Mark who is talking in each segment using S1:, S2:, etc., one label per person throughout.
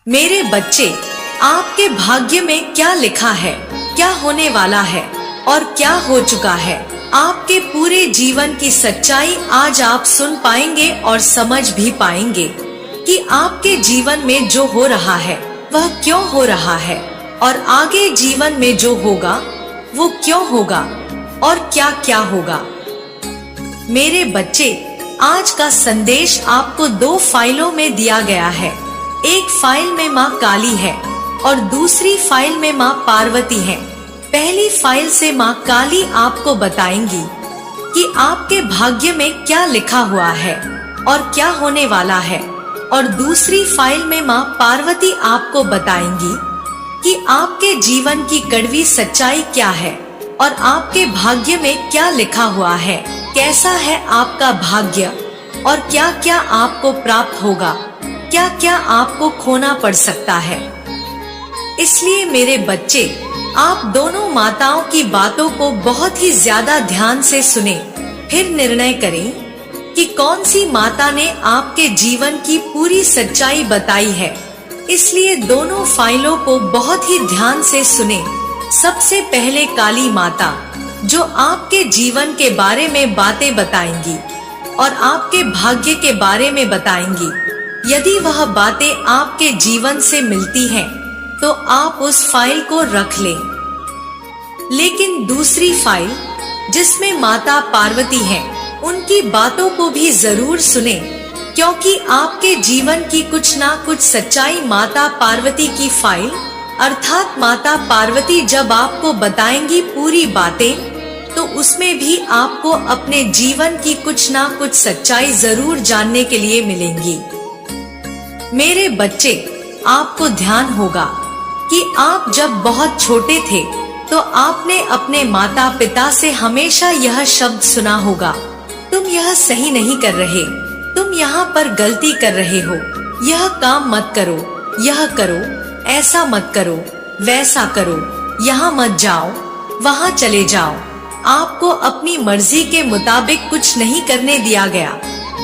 S1: मेरे बच्चे, आपके भाग्य में क्या लिखा है, क्या होने वाला है और क्या हो चुका है, आपके पूरे जीवन की सच्चाई आज आप सुन पाएंगे और समझ भी पाएंगे कि आपके जीवन में जो हो रहा है वह क्यों हो रहा है और आगे जीवन में जो होगा वो क्यों होगा और क्या क्या होगा। मेरे बच्चे, आज का संदेश आपको 2 फाइलों में दिया गया है। एक फाइल में माँ काली है और दूसरी फाइल में माँ पार्वती है। पहली फाइल से माँ काली आपको बताएंगी कि आपके भाग्य में क्या लिखा हुआ है और क्या होने वाला है, और दूसरी फाइल में माँ पार्वती आपको बताएंगी कि आपके जीवन की कड़वी सच्चाई क्या है और आपके भाग्य में क्या लिखा हुआ है, कैसा है आपका भाग्य और क्या क्या आपको प्राप्त होगा, क्या क्या आपको खोना पड़ सकता है। इसलिए मेरे बच्चे, आप दोनों माताओं की बातों को बहुत ही ज्यादा ध्यान से सुने, फिर निर्णय करें कि कौन सी माता ने आपके जीवन की पूरी सच्चाई बताई है। इसलिए दोनों फाइलों को बहुत ही ध्यान से सुने। सबसे पहले काली माता, जो आपके जीवन के बारे में बातें बताएंगी और आपके भाग्य के बारे में बताएंगी। यदि वह बातें आपके जीवन से मिलती हैं, तो आप उस फाइल को रख लें। लेकिन दूसरी फाइल, जिसमें माता पार्वती हैं, उनकी बातों को भी जरूर सुने, क्योंकि आपके जीवन की कुछ ना कुछ सच्चाई माता पार्वती की फाइल अर्थात माता पार्वती जब आपको बताएंगी पूरी बातें, तो उसमें भी आपको अपने जीवन की कुछ ना कुछ सच्चाई जरूर जानने के लिए मिलेंगी। मेरे बच्चे, आपको ध्यान होगा कि आप जब बहुत छोटे थे तो आपने अपने माता पिता से हमेशा यह शब्द सुना होगा, तुम यह सही नहीं कर रहे, तुम यहाँ पर गलती कर रहे हो, यह काम मत करो, यह करो, ऐसा मत करो, वैसा करो, यहाँ मत जाओ, वहाँ चले जाओ। आपको अपनी मर्जी के मुताबिक कुछ नहीं करने दिया गया।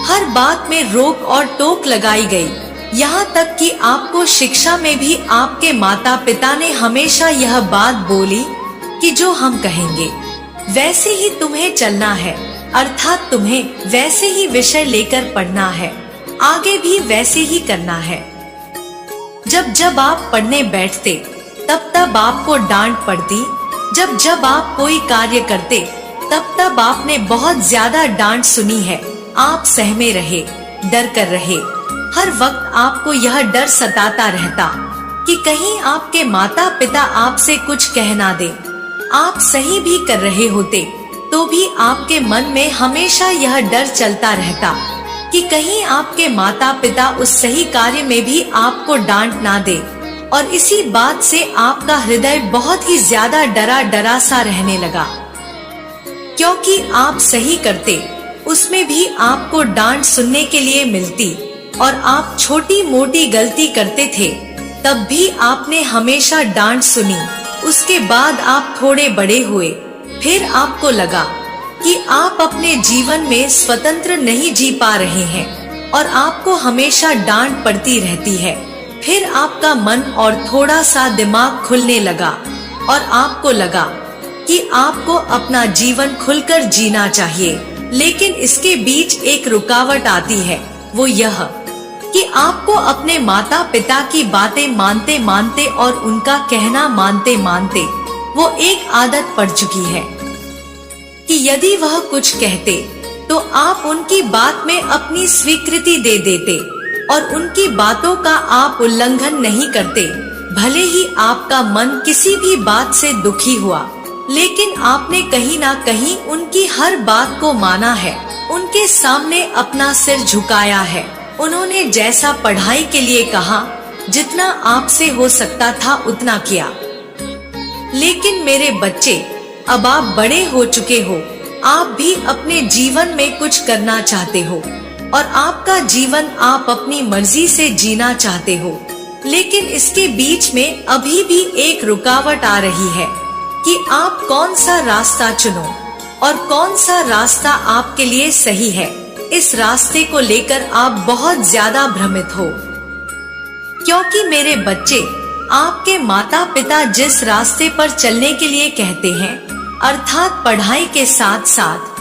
S1: हर बात में रोक और टोक लगाई गई। यहाँ तक कि आपको शिक्षा में भी आपके माता पिता ने हमेशा यह बात बोली कि जो हम कहेंगे वैसे ही तुम्हें चलना है, अर्थात तुम्हें वैसे ही विषय लेकर पढ़ना है, आगे भी वैसे ही करना है। जब जब आप पढ़ने बैठते तब तब आपको डांट पड़ती, जब जब आप कोई कार्य करते तब तब आपने बहुत ज्यादा डांट सुनी है। आप सहमे रहे, डर कर रहे। हर वक्त आपको यह डर सताता रहता कि कहीं आपके माता पिता आपसे कुछ कह ना दे। आप सही भी कर रहे होते तो भी आपके मन में हमेशा यह डर चलता रहता कि कहीं आपके माता पिता उस सही कार्य में भी आपको डांट ना दे, और इसी बात से आपका हृदय बहुत ही ज्यादा डरा डरा सा रहने लगा। क्योंकि आप सही करते उसमें भी आपको डांट सुनने के लिए मिलती, और आप छोटी मोटी गलती करते थे तब भी आपने हमेशा डांट सुनी। उसके बाद आप थोड़े बड़े हुए, फिर आपको लगा कि आप अपने जीवन में स्वतंत्र नहीं जी पा रहे हैं और आपको हमेशा डांट पड़ती रहती है। फिर आपका मन और थोड़ा सा दिमाग खुलने लगा और आपको लगा कि आपको अपना जीवन खुलकर जीना चाहिए। लेकिन इसके बीच एक रुकावट आती है, वो यह कि आपको अपने माता पिता की बातें मानते मानते और उनका कहना मानते मानते वो एक आदत पड़ चुकी है कि यदि वह कुछ कहते तो आप उनकी बात में अपनी स्वीकृति दे देते और उनकी बातों का आप उल्लंघन नहीं करते। भले ही आपका मन किसी भी बात से दुखी हुआ, लेकिन आपने कहीं ना कहीं उनकी हर बात को माना है, उनके सामने अपना सिर झुकाया है। उन्होंने जैसा पढ़ाई के लिए कहा, जितना आपसे हो सकता था उतना किया। लेकिन मेरे बच्चे, अब आप बड़े हो चुके हो, आप भी अपने जीवन में कुछ करना चाहते हो और आपका जीवन आप अपनी मर्जी से जीना चाहते हो। लेकिन इसके बीच में अभी भी एक रुकावट आ रही है कि आप कौन सा रास्ता चुनो और कौन सा रास्ता आपके लिए सही है। इस रास्ते को लेकर आप बहुत ज्यादा भ्रमित हो। क्योंकि मेरे बच्चे, आपके माता पिता जिस रास्ते पर चलने के लिए कहते हैं, अर्थात पढ़ाई के साथ साथ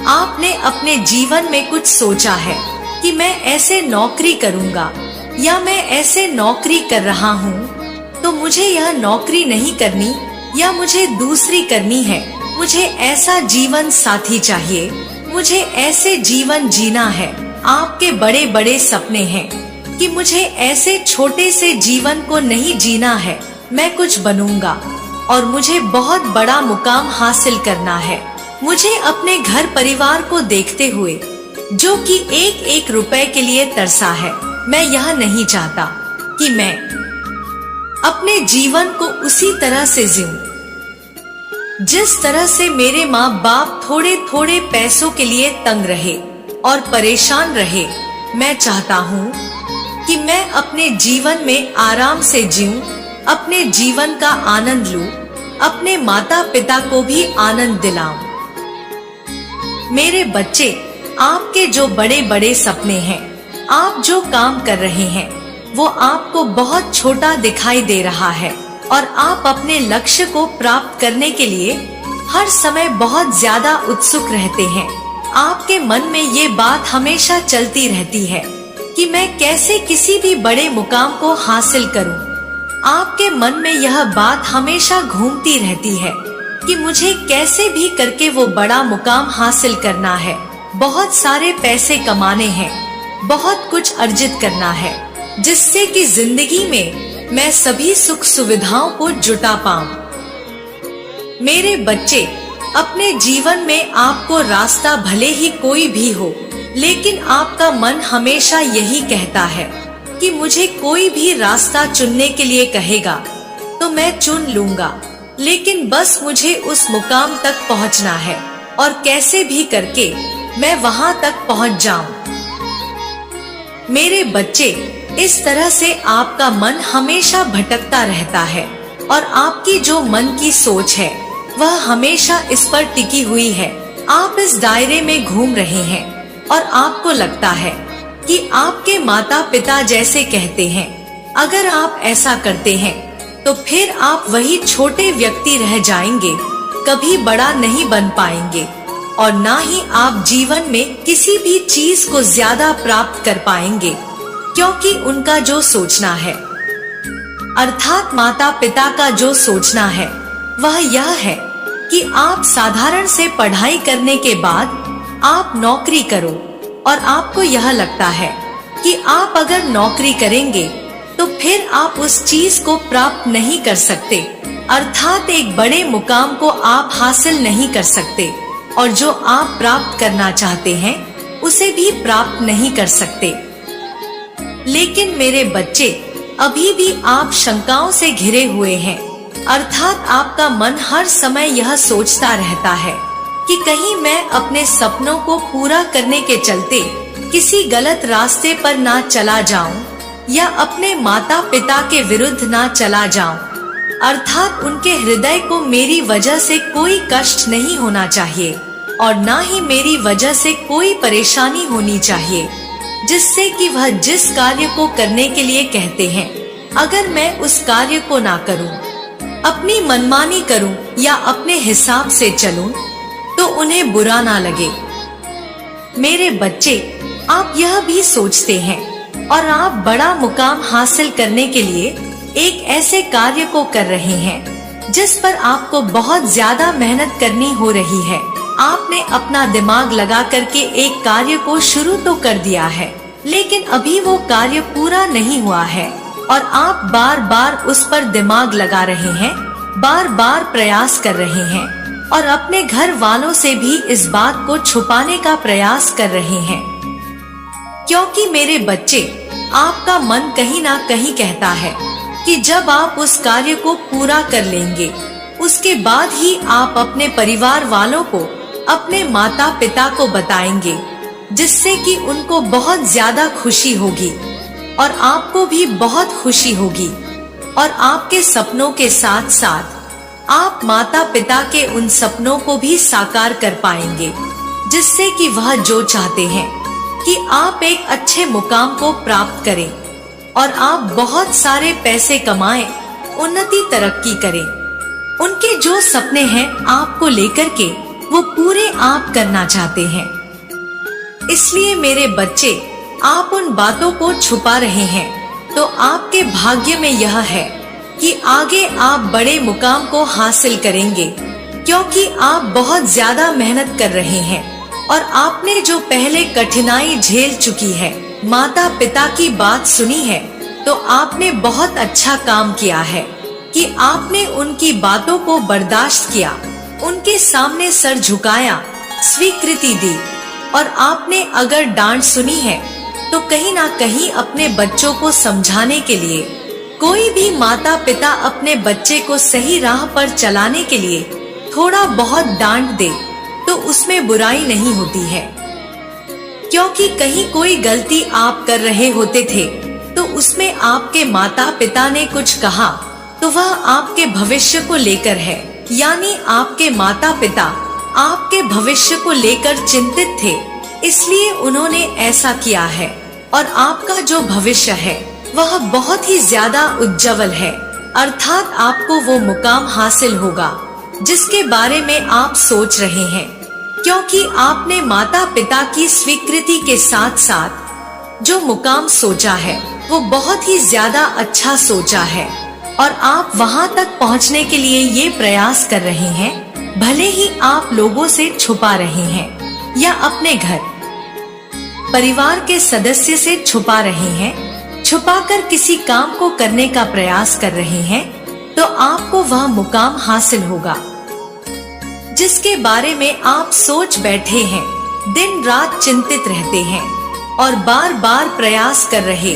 S1: आपने अपने जीवन में कुछ सोचा है कि मैं ऐसे नौकरी करूंगा या मैं ऐसे नौकरी कर रहा हूँ, तो मुझे यह नौकरी नहीं करनी या मुझे दूसरी करनी है। मुझे ऐसा जीवन साथी चाहिए, मुझे ऐसे जीवन जीना है। आपके बड़े बड़े सपने हैं कि मुझे ऐसे छोटे से जीवन को नहीं जीना है, मैं कुछ बनूंगा और मुझे बहुत बड़ा मुकाम हासिल करना है। मुझे अपने घर परिवार को देखते हुए, जो कि एक एक रुपए के लिए तरसा है, मैं यह नहीं चाहता कि मैं अपने जीवन को उसी तरह से जीऊं जिस तरह से मेरे माँ बाप थोड़े थोड़े पैसों के लिए तंग रहे और परेशान रहे। मैं चाहता हूँ कि मैं अपने जीवन में आराम से जीऊं, अपने जीवन का आनंद लूं, अपने माता पिता को भी आनंद दिलाऊं। मेरे बच्चे, आपके जो बड़े बड़े सपने हैं, आप जो काम कर रहे हैं, वो आपको बहुत छोटा दिखाई दे रहा है और आप अपने लक्ष्य को प्राप्त करने के लिए हर समय बहुत ज्यादा उत्सुक रहते हैं। आपके मन में ये बात हमेशा चलती रहती है कि मैं कैसे किसी भी बड़े मुकाम को हासिल करूं। आपके मन में यह बात हमेशा घूमती रहती है कि मुझे कैसे भी करके वो बड़ा मुकाम हासिल करना है, बहुत सारे पैसे कमाने हैं, बहुत कुछ अर्जित करना है, जिससे कि जिंदगी में मैं सभी सुख सुविधाओं को जुटा पाऊं। मेरे बच्चे, अपने जीवन में आपको रास्ता भले ही कोई भी हो, लेकिन आपका मन हमेशा यही कहता है कि मुझे कोई भी रास्ता चुनने के लिए कहेगा तो मैं चुन लूंगा, लेकिन बस मुझे उस मुकाम तक पहुंचना है और कैसे भी करके मैं वहां तक पहुंच जाऊं। मेरे बच्चे, इस तरह से आपका मन हमेशा भटकता रहता है और आपकी जो मन की सोच है वह हमेशा इस पर टिकी हुई है। आप इस दायरे में घूम रहे हैं और आपको लगता है कि आपके माता पिता जैसे कहते हैं, अगर आप ऐसा करते हैं तो फिर आप वही छोटे व्यक्ति रह जाएंगे, कभी बड़ा नहीं बन पाएंगे और ना ही आप जीवन में किसी भी चीज को ज्यादा प्राप्त कर पाएंगे, क्योंकि उनका जो सोचना है, अर्थात माता पिता का जो सोचना है, वह यह है कि आप साधारण से पढ़ाई करने के बाद आप नौकरी करो और आपको यह लगता है कि आप अगर नौकरी करेंगे तो फिर आप उस चीज को प्राप्त नहीं कर सकते, अर्थात एक बड़े मुकाम को आप हासिल नहीं कर सकते और जो आप प्राप्त करना चाहते हैं उसे भी प्राप्त नहीं कर सकते। लेकिन मेरे बच्चे, अभी भी आप शंकाओं से घिरे हुए हैं, अर्थात आपका मन हर समय यह सोचता रहता है कि कहीं मैं अपने सपनों को पूरा करने के चलते किसी गलत रास्ते पर ना चला जाऊं या अपने माता पिता के विरुद्ध ना चला जाऊं, अर्थात उनके हृदय को मेरी वजह से कोई कष्ट नहीं होना चाहिए और ना ही मेरी वजह से कोई परेशानी होनी चाहिए, जिससे कि वह जिस कार्य को करने के लिए कहते हैं, अगर मैं उस कार्य को ना करूं, अपनी मनमानी करूं या अपने हिसाब से चलूं, तो उन्हें बुरा ना लगे। मेरे बच्चे, आप यह भी सोचते हैं और आप बड़ा मुकाम हासिल करने के लिए एक ऐसे कार्य को कर रहे हैं जिस पर आपको बहुत ज्यादा मेहनत करनी हो रही है। आपने अपना दिमाग लगा करके एक कार्य को शुरू तो कर दिया है, लेकिन अभी वो कार्य पूरा नहीं हुआ है और आप बार बार उस पर दिमाग लगा रहे हैं, बार बार प्रयास कर रहे हैं और अपने घर वालों से भी इस बात को छुपाने का प्रयास कर रहे हैं, क्योंकि मेरे बच्चे, आपका मन कहीं ना कहीं कहता है कि जब आप उस कार्य को पूरा कर लेंगे, उसके बाद ही आप अपने परिवार वालों को, अपने माता पिता को बताएंगे, जिससे कि उनको बहुत ज्यादा खुशी होगी और आपको भी बहुत खुशी होगी और आपके सपनों के साथ साथ आप माता पिता के उन सपनों को भी साकार कर पाएंगे, जिससे कि वह जो चाहते हैं कि आप एक अच्छे मुकाम को प्राप्त करें और आप बहुत सारे पैसे कमाएं, उन्नति तरक्की करें। उनके जो सपने हैं आपको लेकर के वो पूरे आप करना चाहते हैं। इसलिए मेरे बच्चे, आप उन बातों को छुपा रहे हैं तो आपके भाग्य में यह है कि आगे आप बड़े मुकाम को हासिल करेंगे, क्योंकि आप बहुत ज्यादा मेहनत कर रहे हैं और आपने जो पहले कठिनाई झेल चुकी है, माता पिता की बात सुनी है, तो आपने बहुत अच्छा काम किया है कि आपने उनकी बातों को बर्दाश्त किया, उनके सामने सर झुकाया, स्वीकृति दी। और आपने अगर डांट सुनी है तो कहीं ना कहीं अपने बच्चों को समझाने के लिए, कोई भी माता पिता अपने बच्चे को सही राह पर चलाने के लिए थोड़ा बहुत डांट दे तो उसमें बुराई नहीं होती है, क्योंकि कहीं कोई गलती आप कर रहे होते थे तो उसमें आपके माता पिता ने कुछ कहा तो वह आपके भविष्य को लेकर है, यानी आपके माता पिता आपके भविष्य को लेकर चिंतित थे, इसलिए उन्होंने ऐसा किया है। और आपका जो भविष्य है वह बहुत ही ज्यादा उज्जवल है, अर्थात आपको वो मुकाम हासिल होगा जिसके बारे में आप सोच रहे हैं, क्योंकि आपने माता पिता की स्वीकृति के साथ साथ जो मुकाम सोचा है वो बहुत ही ज्यादा अच्छा सोचा है और आप वहां तक पहुंचने के लिए ये प्रयास कर रहे हैं, भले ही आप लोगों से छुपा रहे हैं या अपने घर परिवार के सदस्य से छुपा रहे हैं, छुपाकर किसी काम को करने का प्रयास कर रहे हैं, तो आपको वह मुकाम हासिल होगा जिसके बारे में आप सोच बैठे हैं, दिन रात चिंतित रहते हैं और बार बार प्रयास कर रहे,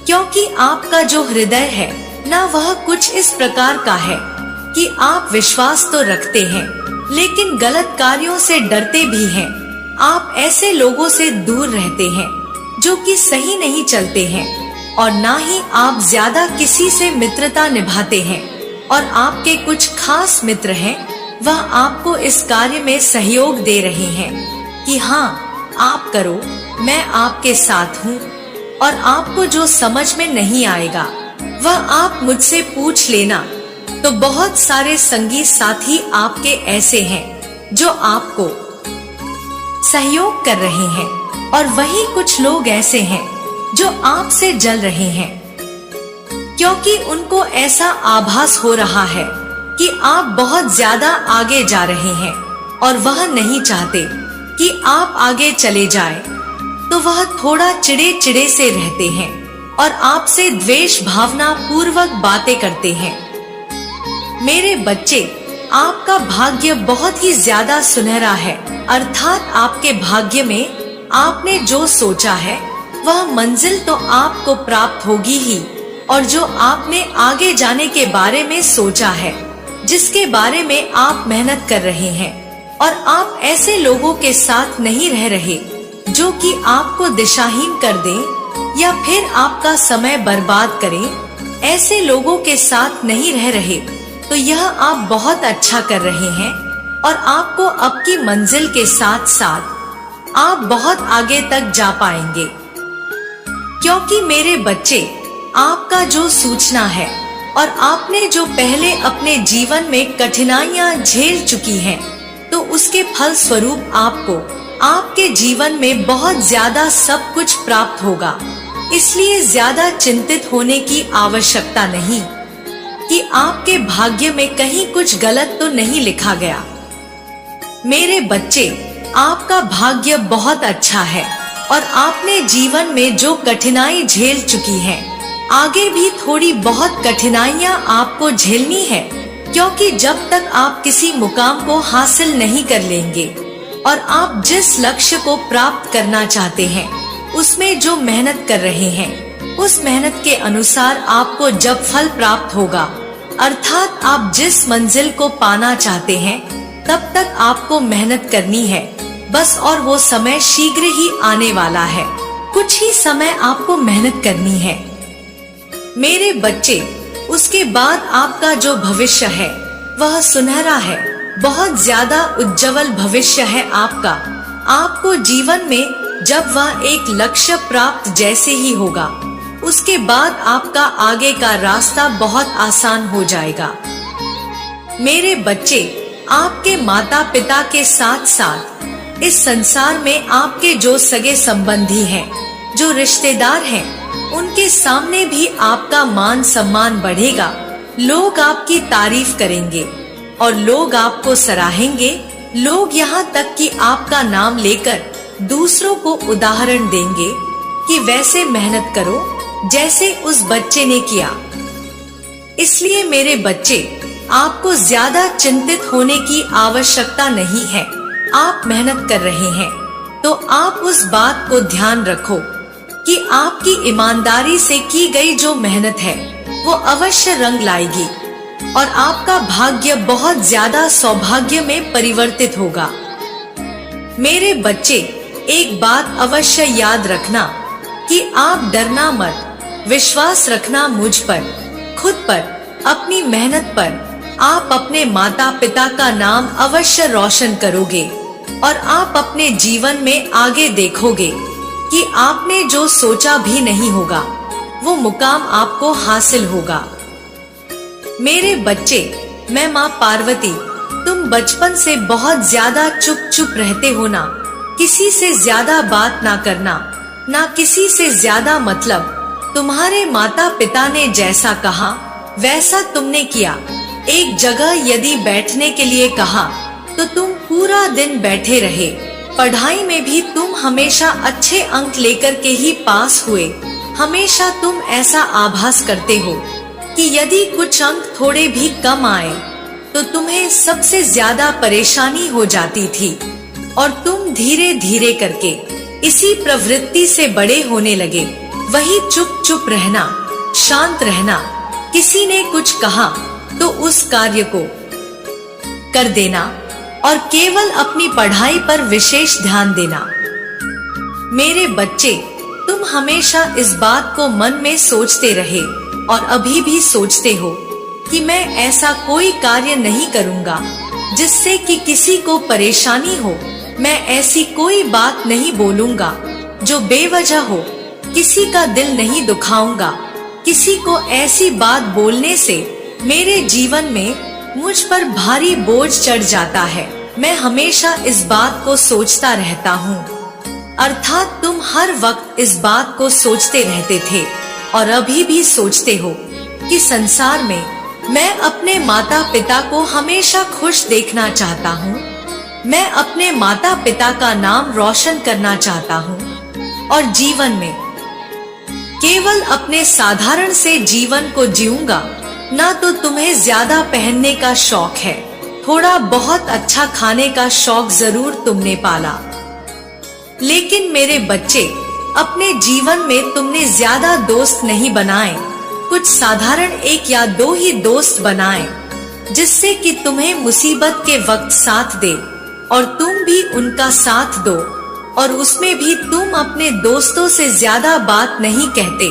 S1: क्योंकि आपका जो हृदय है ना वह कुछ इस प्रकार का है कि आप विश्वास तो रखते हैं लेकिन गलत कार्यों से डरते भी हैं। आप ऐसे लोगों से दूर रहते हैं जो कि सही नहीं चलते हैं और ना ही आप ज्यादा किसी से मित्रता निभाते हैं, और आपके कुछ खास मित्र हैं, वह आपको इस कार्य में सहयोग दे रहे हैं कि हाँ आप करो, मैं आपके साथ हूँ, और आपको जो समझ में नहीं आएगा वह आप मुझसे पूछ लेना। तो बहुत सारे संगी साथी आपके ऐसे हैं जो आपको सहयोग कर रहे हैं, और वही कुछ लोग ऐसे हैं जो आपसे जल रहे हैं, क्योंकि उनको ऐसा आभास हो रहा है कि आप बहुत ज्यादा आगे जा रहे हैं और वह नहीं चाहते कि आप आगे चले जाएं, तो वह थोड़ा चिड़े चिड़े से रहते हैं और आपसे द्वेष भावना पूर्वक बातें करते हैं। मेरे बच्चे, आपका भाग्य बहुत ही ज्यादा सुनहरा है, अर्थात आपके भाग्य में आपने जो सोचा है वह मंजिल तो आपको प्राप्त होगी ही, और जो आपने आगे जाने के बारे में सोचा है, जिसके बारे में आप मेहनत कर रहे हैं, और आप ऐसे लोगों के साथ नहीं रह रहे जो कि आपको दिशाहीन कर दें या फिर आपका समय बर्बाद करें, ऐसे लोगों के साथ नहीं रह रहे, तो यह आप बहुत अच्छा कर रहे हैं और आपको आपकी मंजिल के साथ साथ आप बहुत आगे तक जा पाएंगे। क्योंकि मेरे बच्चे, आपका जो सूचना है और आपने जो पहले अपने जीवन में कठिनाइयां झेल चुकी हैं, तो उसके फल स्वरूप आपको आपके जीवन में बहुत ज्यादा सब कुछ प्राप्त होगा। इसलिए ज्यादा चिंतित होने की आवश्यकता नहीं कि आपके भाग्य में कहीं कुछ गलत तो नहीं लिखा गया। मेरे बच्चे, आपका भाग्य बहुत अच्छा है और आपने जीवन में जो कठिनाई झेल चुकी हैं, आगे भी थोड़ी बहुत कठिनाइयां आपको झेलनी है, क्योंकि जब तक आप किसी मुकाम को हासिल नहीं कर लेंगे और आप जिस लक्ष्य को प्राप्त करना चाहते हैं उसमें जो मेहनत कर रहे हैं, उस मेहनत के अनुसार आपको जब फल प्राप्त होगा, अर्थात आप जिस मंजिल को पाना चाहते हैं, तब तक आपको मेहनत करनी है बस, और वो समय शीघ्र ही आने वाला है। कुछ ही समय आपको मेहनत करनी है मेरे बच्चे। उसके बाद आपका जो भविष्य है वह सुनहरा है, बहुत ज्यादा उज्जवल भविष्य है आपका। आपको जीवन में जब वह एक लक्ष्य प्राप्त जैसे ही होगा, उसके बाद आपका आगे का रास्ता बहुत आसान हो जाएगा। मेरे बच्चे, आपके माता पिता के साथ साथ इस संसार में आपके जो सगे संबंधी हैं, जो रिश्तेदार हैं, उनके सामने भी आपका मान सम्मान बढ़ेगा। लोग आपकी तारीफ करेंगे और लोग आपको सराहेंगे। लोग यहाँ तक कि आपका नाम लेकर दूसरों को उदाहरण देंगे कि वैसे मेहनत करो जैसे उस बच्चे ने किया। इसलिए मेरे बच्चे, आपको ज्यादा चिंतित होने की आवश्यकता नहीं है। आप मेहनत कर रहे हैं तो आप उस बात को ध्यान रखो कि आपकी ईमानदारी से की गई जो मेहनत है वो अवश्य रंग लाएगी और आपका भाग्य बहुत ज्यादा सौभाग्य में परिवर्तित होगा। मेरे बच्चे, एक बात अवश्य याद रखना कि आप डरना मत, विश्वास रखना मुझ पर, खुद पर, अपनी मेहनत पर। आप अपने माता पिता का नाम अवश्य रोशन करोगे और आप अपने जीवन में आगे देखोगे कि आपने जो सोचा भी नहीं होगा वो मुकाम आपको हासिल होगा। मेरे बच्चे, मैं माँ पार्वती, तुम बचपन से बहुत ज्यादा चुप रहते हो ना, किसी से ज्यादा बात ना करना, ना किसी से ज्यादा मतलब। तुम्हारे माता पिता ने जैसा कहा वैसा तुमने किया। एक जगह यदि बैठने के लिए कहा तो तुम पूरा दिन बैठे रहे। पढ़ाई में भी तुम हमेशा अच्छे अंक लेकर के ही पास हुए। हमेशा तुम ऐसा आभास करते हो कि यदि कुछ अंक थोड़े भी कम आए तो तुम्हें सबसे ज्यादा परेशानी हो जाती थी और तुम धीरे धीरे करके इसी प्रवृत्ति से बड़े होने लगे। वही चुप रहना, शांत रहना, किसी ने कुछ कहा तो उस कार्य को कर देना और केवल अपनी पढ़ाई पर विशेष ध्यान देना। मेरे बच्चे, तुम हमेशा इस बात को मन में सोचते रहे और अभी भी सोचते हो कि मैं ऐसा कोई कार्य नहीं करूँगा जिससे कि किसी को परेशानी हो। मैं ऐसी कोई बात नहीं बोलूँगा जो बेवजह हो। किसी का दिल नहीं दुखाऊंगा। किसी को ऐसी बात बोलने से मेरे जीवन में मुझ पर भारी बोझ चढ़ जाता है। मैं हमेशा इस बात को सोचता रहता हूँ। अर्थात तुम हर वक्त इस बात को सोचते रहते थे और अभी भी सोचते हो कि संसार में मैं अपने माता पिता को हमेशा खुश देखना चाहता हूँ। मैं अपने माता पिता का नाम रोशन करना चाहता हूँ और जीवन में केवल अपने साधारण से जीवन को जीऊंगा। ना तो तुम्हें ज्यादा पहनने का शौक है, थोड़ा बहुत अच्छा खाने का शौक जरूर तुमने पाला, लेकिन मेरे बच्चे, अपने जीवन में तुमने ज्यादा दोस्त नहीं बनाए। कुछ साधारण एक या दो ही दोस्त बनाए जिससे कि तुम्हें मुसीबत के वक्त साथ दे और तुम भी उनका साथ दो। और उसमें भी तुम अपने दोस्तों से ज्यादा बात नहीं कहते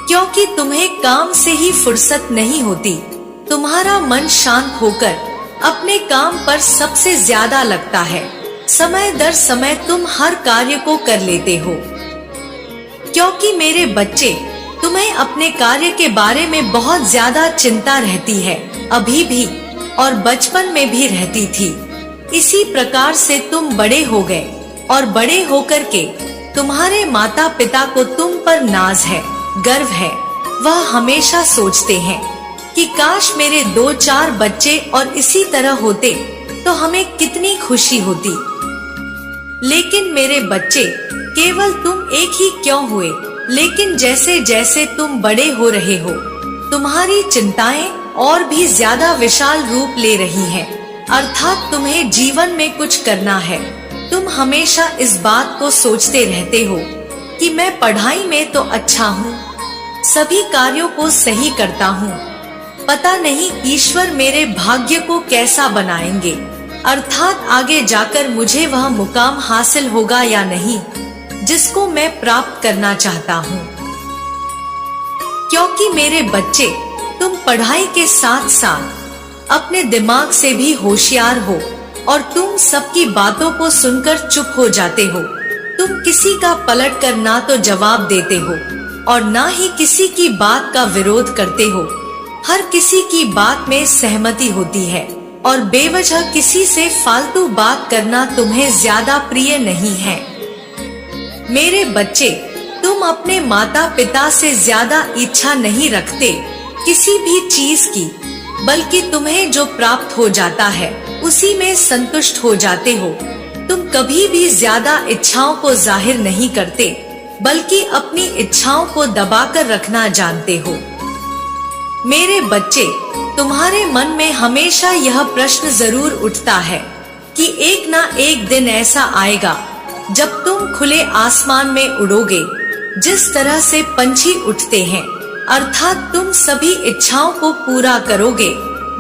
S1: क्योंकि तुम्हें काम से ही फुर्सत नहीं होती। तुम्हारा मन शांत होकर अपने काम पर सबसे ज्यादा लगता है। समय दर समय तुम हर कार्य को कर लेते हो क्योंकि मेरे बच्चे, तुम्हें अपने कार्य के बारे में बहुत ज्यादा चिंता रहती है, अभी भी और बचपन में भी रहती थी। इसी प्रकार से तुम बड़े हो गए और बड़े होकर के तुम्हारे माता पिता को तुम पर नाज है, गर्व है। वह हमेशा सोचते हैं कि काश मेरे 2-4 बच्चे और इसी तरह होते तो हमें कितनी खुशी होती। लेकिन मेरे बच्चे, केवल तुम एक ही क्यों हुए, लेकिन जैसे जैसे तुम बड़े हो रहे हो, तुम्हारी चिंताएं और भी ज्यादा विशाल रूप ले रही हैं। अर्थात तुम्हें जीवन में कुछ करना है। तुम हमेशा इस बात को सोचते रहते हो कि मैं पढ़ाई में तो अच्छा हूँ, सभी कार्यों को सही करता हूँ, पता नहीं ईश्वर मेरे भाग्य को कैसा बनाएंगे। अर्थात आगे जाकर मुझे वह मुकाम हासिल होगा या नहीं जिसको मैं प्राप्त करना चाहता हूँ। क्योंकि मेरे बच्चे, तुम पढ़ाई के साथ साथ अपने दिमाग से भी होशियार हो और तुम सबकी बातों को सुनकर चुप हो जाते हो। तुम किसी का पलट कर ना तो जवाब देते हो, और ना ही किसी की बात का विरोध करते हो। हर किसी की बात में सहमति होती है और बेवजह किसी से फालतू बात करना तुम्हें ज्यादा प्रिय नहीं है। मेरे बच्चे, तुम अपने माता पिता से ज्यादा इच्छा नहीं रखते किसी भी चीज की, बल्कि तुम्हें जो प्राप्त हो जाता है उसी में संतुष्ट हो जाते हो। तुम कभी भी ज्यादा इच्छाओं को जाहिर नहीं करते, बल्कि अपनी इच्छाओं को दबाकर रखना जानते हो। मेरे बच्चे, तुम्हारे मन में हमेशा यह प्रश्न जरूर उठता है कि एक ना एक दिन ऐसा आएगा जब तुम खुले आसमान में उड़ोगे, जिस तरह से पंछी उठते हैं, अर्थात तुम सभी इच्छाओं को पूरा करोगे,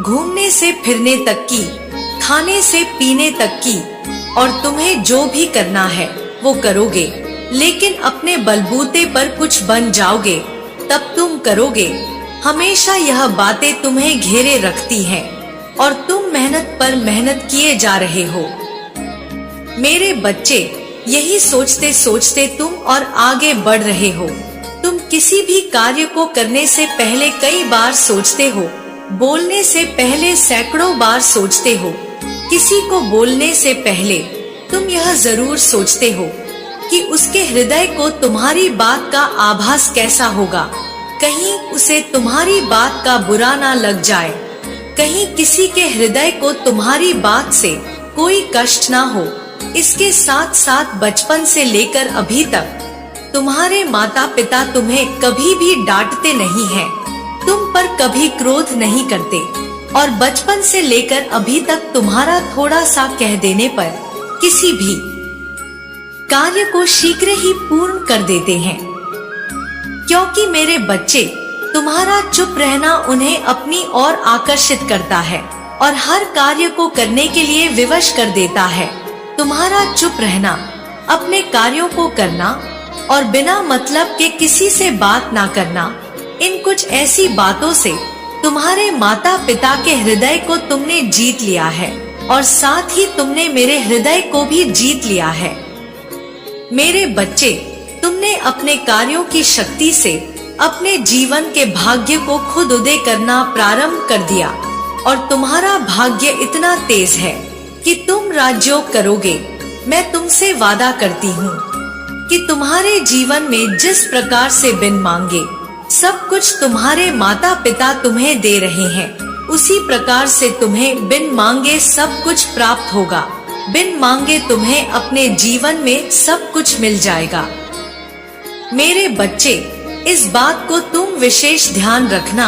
S1: घूमने से फिरने तक की, खाने से पीने तक की, और तुम्हें जो भी करना है वो करोगे। लेकिन अपने बलबूते पर कुछ बन जाओगे तब तुम करोगे। हमेशा यह बातें तुम्हें घेरे रखती हैं और तुम मेहनत पर मेहनत किए जा रहे हो। मेरे बच्चे, यही सोचते सोचते तुम और आगे बढ़ रहे हो। तुम किसी भी कार्य को करने से पहले कई बार सोचते हो, बोलने से पहले सैकड़ों बार सोचते हो। किसी को बोलने से पहले तुम यह जरूर सोचते हो कि उसके हृदय को तुम्हारी बात का आभास कैसा होगा, कहीं उसे तुम्हारी बात का बुरा ना लग जाए, कहीं किसी के हृदय को तुम्हारी बात से कोई कष्ट ना हो। इसके साथ साथ बचपन से लेकर अभी तक तुम्हारे माता पिता तुम्हें कभी भी डांटते नहीं हैं, तुम पर कभी क्रोध नहीं करते, और बचपन से लेकर अभी तक तुम्हारा थोड़ा सा कह देने पर किसी भी कार्य को शीघ्र ही पूर्ण कर देते हैं। क्योंकि मेरे बच्चे, तुम्हारा चुप रहना उन्हें अपनी ओर आकर्षित करता है और हर कार्य को करने के लिए विवश कर देता है। तुम्हारा चुप रहना, अपने कार्यों को करना और बिना मतलब के किसी से बात ना करना, इन कुछ ऐसी बातों से तुम्हारे माता पिता के हृदय को तुमने जीत लिया है और साथ ही तुमने मेरे हृदय को भी जीत लिया है। मेरे बच्चे, तुमने अपने कार्यों की शक्ति से अपने जीवन के भाग्य को खुद उदय करना प्रारंभ कर दिया और तुम्हारा भाग्य इतना तेज है कि तुम राजयोग करोगे। मैं तुमसे वादा करती हूँ कि तुम्हारे जीवन में जिस प्रकार से बिन मांगे सब कुछ तुम्हारे माता पिता तुम्हें दे रहे हैं, उसी प्रकार से तुम्हें बिन मांगे सब कुछ प्राप्त होगा। बिन मांगे तुम्हें अपने जीवन में सब कुछ मिल जाएगा। मेरे बच्चे, इस बात को तुम विशेष ध्यान रखना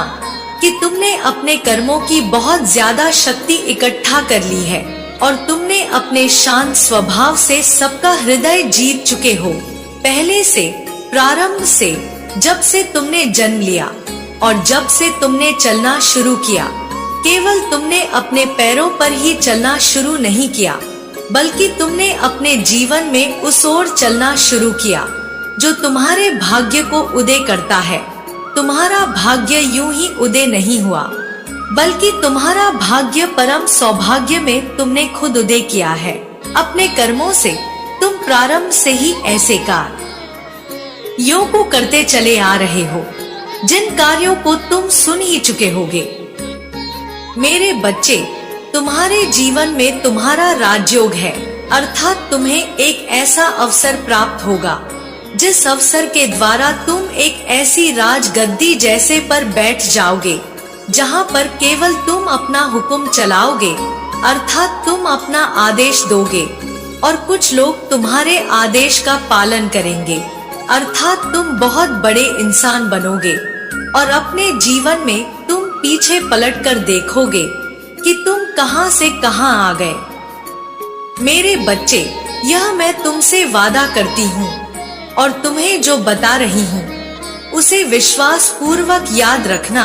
S1: कि तुमने अपने कर्मों की बहुत ज्यादा शक्ति इकट्ठा कर ली है और तुमने अपने शांत स्वभाव से सबका हृदय जीत चुके हो। पहले से, प्रारंभ से, जब से तुमने जन्म लिया और जब से तुमने चलना शुरू किया, केवल तुमने अपने पैरों पर ही चलना शुरू नहीं किया, बल्कि तुमने अपने जीवन में उस ओर चलना शुरू किया जो तुम्हारे भाग्य को उदय करता है। तुम्हारा भाग्य यूं ही उदय नहीं हुआ, बल्कि तुम्हारा भाग्य परम सौभाग्य में तुमने खुद उदय किया है। अपने कर्मों से तुम प्रारंभ से ही ऐसे कार्यों को करते चले आ रहे हो जिन कार्यों को तुम सुन ही चुके होगे। मेरे बच्चे, तुम्हारे जीवन में तुम्हारा राजयोग है, अर्थात तुम्हें एक ऐसा अवसर प्राप्त होगा जिस अवसर के द्वारा तुम एक ऐसी राजगद्दी जैसे पर बैठ जाओगे जहां पर केवल तुम अपना हुक्म चलाओगे, अर्थात तुम अपना आदेश दोगे और कुछ लोग तुम्हारे आदेश का पालन करेंगे, अर्थात तुम बहुत बड़े इंसान बनोगे और अपने जीवन में तुम पीछे पलटकर देखोगे कि तुम कहां से कहां आ गए। मेरे बच्चे, यह मैं तुमसे वादा करती हूँ और तुम्हें जो बता रही हूँ उसे विश्वास पूर्वक याद रखना,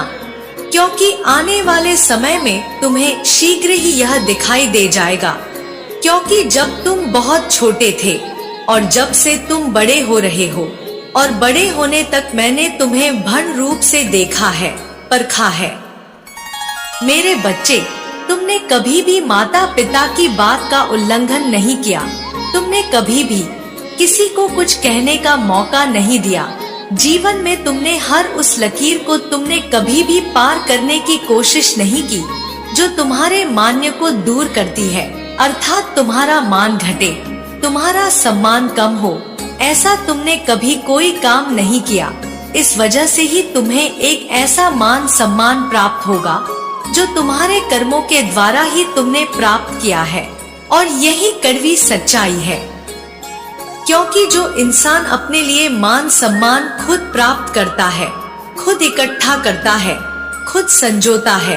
S1: क्योंकि आने वाले समय में तुम्हें शीघ्र ही यह दिखाई दे जाएगा। क्योंकि जब तुम बहुत छोटे थे और जब से तुम बड़े हो रहे हो और बड़े होने तक मैंने तुम्हें भन रूप से देखा है, परखा है। मेरे बच्चे, तुमने कभी भी माता पिता की बात का उल्लंघन नहीं किया। तुमने कभी भी किसी को कुछ कहने का मौका नहीं दिया। जीवन में तुमने हर उस लकीर को तुमने कभी भी पार करने की कोशिश नहीं की जो तुम्हारे मान्य को दूर करती है, अर्थात तुम्हारा मान घटे, तुम्हारा सम्मान कम हो, ऐसा तुमने कभी कोई काम नहीं किया। इस वजह से ही तुम्हें एक ऐसा मान सम्मान प्राप्त होगा जो तुम्हारे कर्मों के द्वारा ही तुमने प्राप्त किया है, और यही कड़वी सच्चाई है। क्योंकि जो इंसान अपने लिए मान सम्मान खुद प्राप्त करता है, खुद इकट्ठा करता है, खुद संजोता है,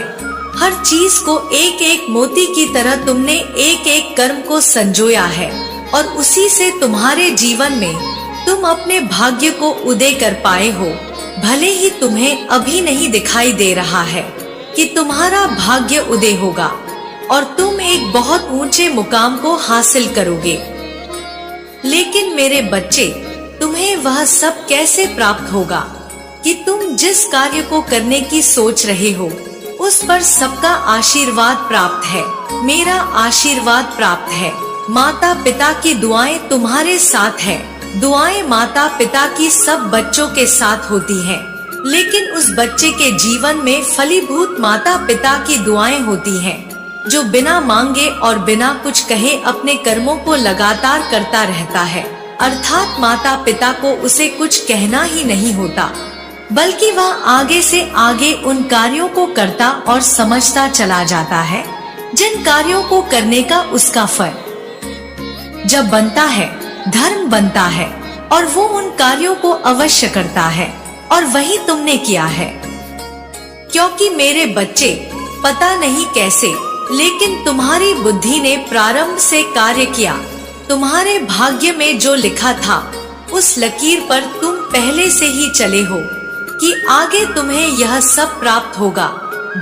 S1: हर चीज को एक एक मोती की तरह तुमने एक एक कर्म को संजोया है, और उसी से तुम्हारे जीवन में तुम अपने भाग्य को उदय कर पाए हो। भले ही तुम्हें अभी नहीं दिखाई दे रहा है कि तुम्हारा भाग्य उदय होगा और तुम एक बहुत ऊंचे मुकाम को हासिल करोगे, लेकिन मेरे बच्चे, तुम्हें वह सब कैसे प्राप्त होगा कि तुम जिस कार्य को करने की सोच रहे हो उस पर सबका आशीर्वाद प्राप्त है, मेरा आशीर्वाद प्राप्त है। माता पिता की दुआएं तुम्हारे साथ है। दुआएं माता पिता की सब बच्चों के साथ होती हैं, लेकिन उस बच्चे के जीवन में फलीभूत माता पिता की दुआएं होती हैं, जो बिना मांगे और बिना कुछ कहे अपने कर्मों को लगातार करता रहता है। अर्थात माता पिता को उसे कुछ कहना ही नहीं होता, बल्कि वह आगे से आगे उन कार्यों को करता और समझता चला जाता है जिन कार्यों को करने का उसका फल जब बनता है, धर्म बनता है, और वो उन कार्यों को अवश्य करता है, और वही तुमने किया है। क्योंकि मेरे बच्चे, पता नहीं कैसे, लेकिन तुम्हारी बुद्धि ने प्रारंभ से कार्य किया। तुम्हारे भाग्य में जो लिखा था उस लकीर पर तुम पहले से ही चले हो कि आगे तुम्हें यह सब प्राप्त होगा।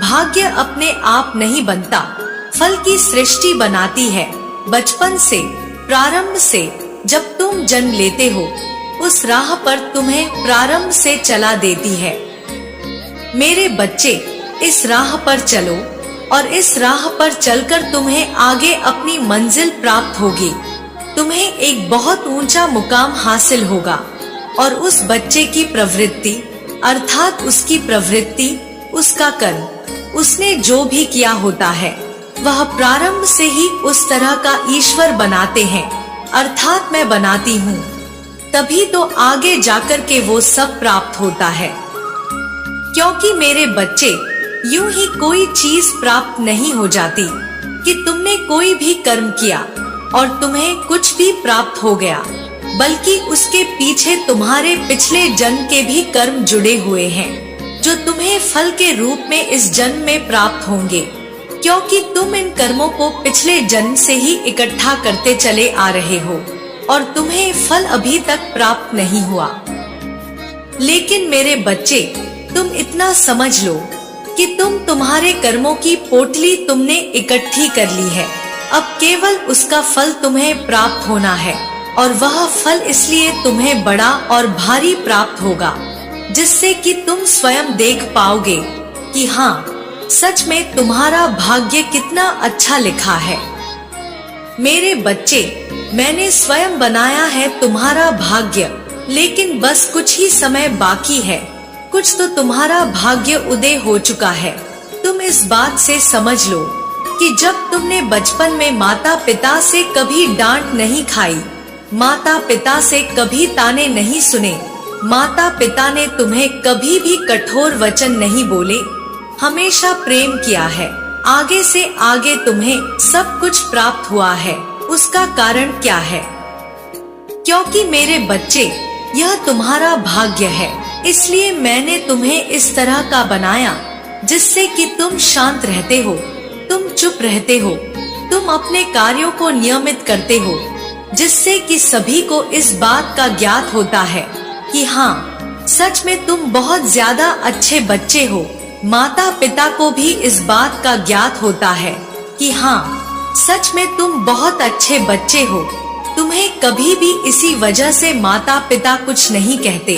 S1: भाग्य अपने आप नहीं बनता, फल की सृष्टि बनाती है। बचपन से, प्रारंभ से जब तुम जन्म लेते हो, उस राह पर तुम्हें प्रारंभ से चला देती है। मेरे बच्चे, इस राह पर चलो, और इस राह पर चलकर तुम्हें आगे अपनी मंजिल प्राप्त होगी। तुम्हें एक बहुत ऊंचा मुकाम हासिल होगा, और उस बच्चे की प्रवृत्ति, अर्थात उसकी प्रवृत्ति, उसका कर्म, उसने जो भी किया होता है, वह प्रारंभ से ही उस तरह का ईश्वर बनाते हैं, अर्थात मैं बनाती हूँ। तभी तो आगे जाकर के वो सब प्राप्त होता है। क्योंकि मेरे बच्चे, यूं ही कोई चीज प्राप्त नहीं हो जाती कि तुमने कोई भी कर्म किया और तुम्हें कुछ भी प्राप्त हो गया, बल्कि उसके पीछे तुम्हारे पिछले जन्म के भी कर्म जुड़े हुए हैं, जो तुम्हें फल के रूप में इस जन्म में प्राप्त होंगे। क्योंकि तुम इन कर्मों को पिछले जन्म से ही इकट्ठा करते चले आ रहे हो, और तुम्हें फल अभी तक प्राप्त नहीं हुआ। लेकिन मेरे बच्चे, तुम इतना समझ लो कि तुम्हारे कर्मों की पोटली तुमने इकट्ठी कर ली है। अब केवल उसका फल तुम्हें प्राप्त होना है, और वह फल इसलिए तुम्हें बड़ा और भारी प्राप्त होगा, जिससे कि तुम स्वयं देख पाओगे कि हाँ, सच में तुम्हारा भाग्य कितना अच्छा लिखा है। मेरे बच्चे, मैंने स्वयं बनाया है तुम्हारा भाग्य, लेकिन बस कुछ ही समय बाकी है। कुछ तो तुम्हारा भाग्य उदय हो चुका है। तुम इस बात से समझ लो कि जब तुमने बचपन में माता पिता से कभी डांट नहीं खाई, माता पिता से कभी ताने नहीं सुने, माता पिता ने तुम्हें कभी भी कठोर वचन नहीं बोले, हमेशा प्रेम किया है, आगे से आगे तुम्हें सब कुछ प्राप्त हुआ है। उसका कारण क्या है? क्योंकि मेरे बच्चे, यह तुम्हारा भाग्य है, इसलिए मैंने तुम्हें इस तरह का बनाया जिससे कि तुम शांत रहते हो, तुम चुप रहते हो, तुम अपने कार्यों को नियमित करते हो, जिससे कि सभी को इस बात का ज्ञात होता है कि हाँ, सच में तुम बहुत ज्यादा अच्छे बच्चे हो। माता पिता को भी इस बात का ज्ञात होता है कि हाँ, सच में तुम बहुत अच्छे बच्चे हो। तुम्हें कभी भी इसी वजह से माता पिता कुछ नहीं कहते,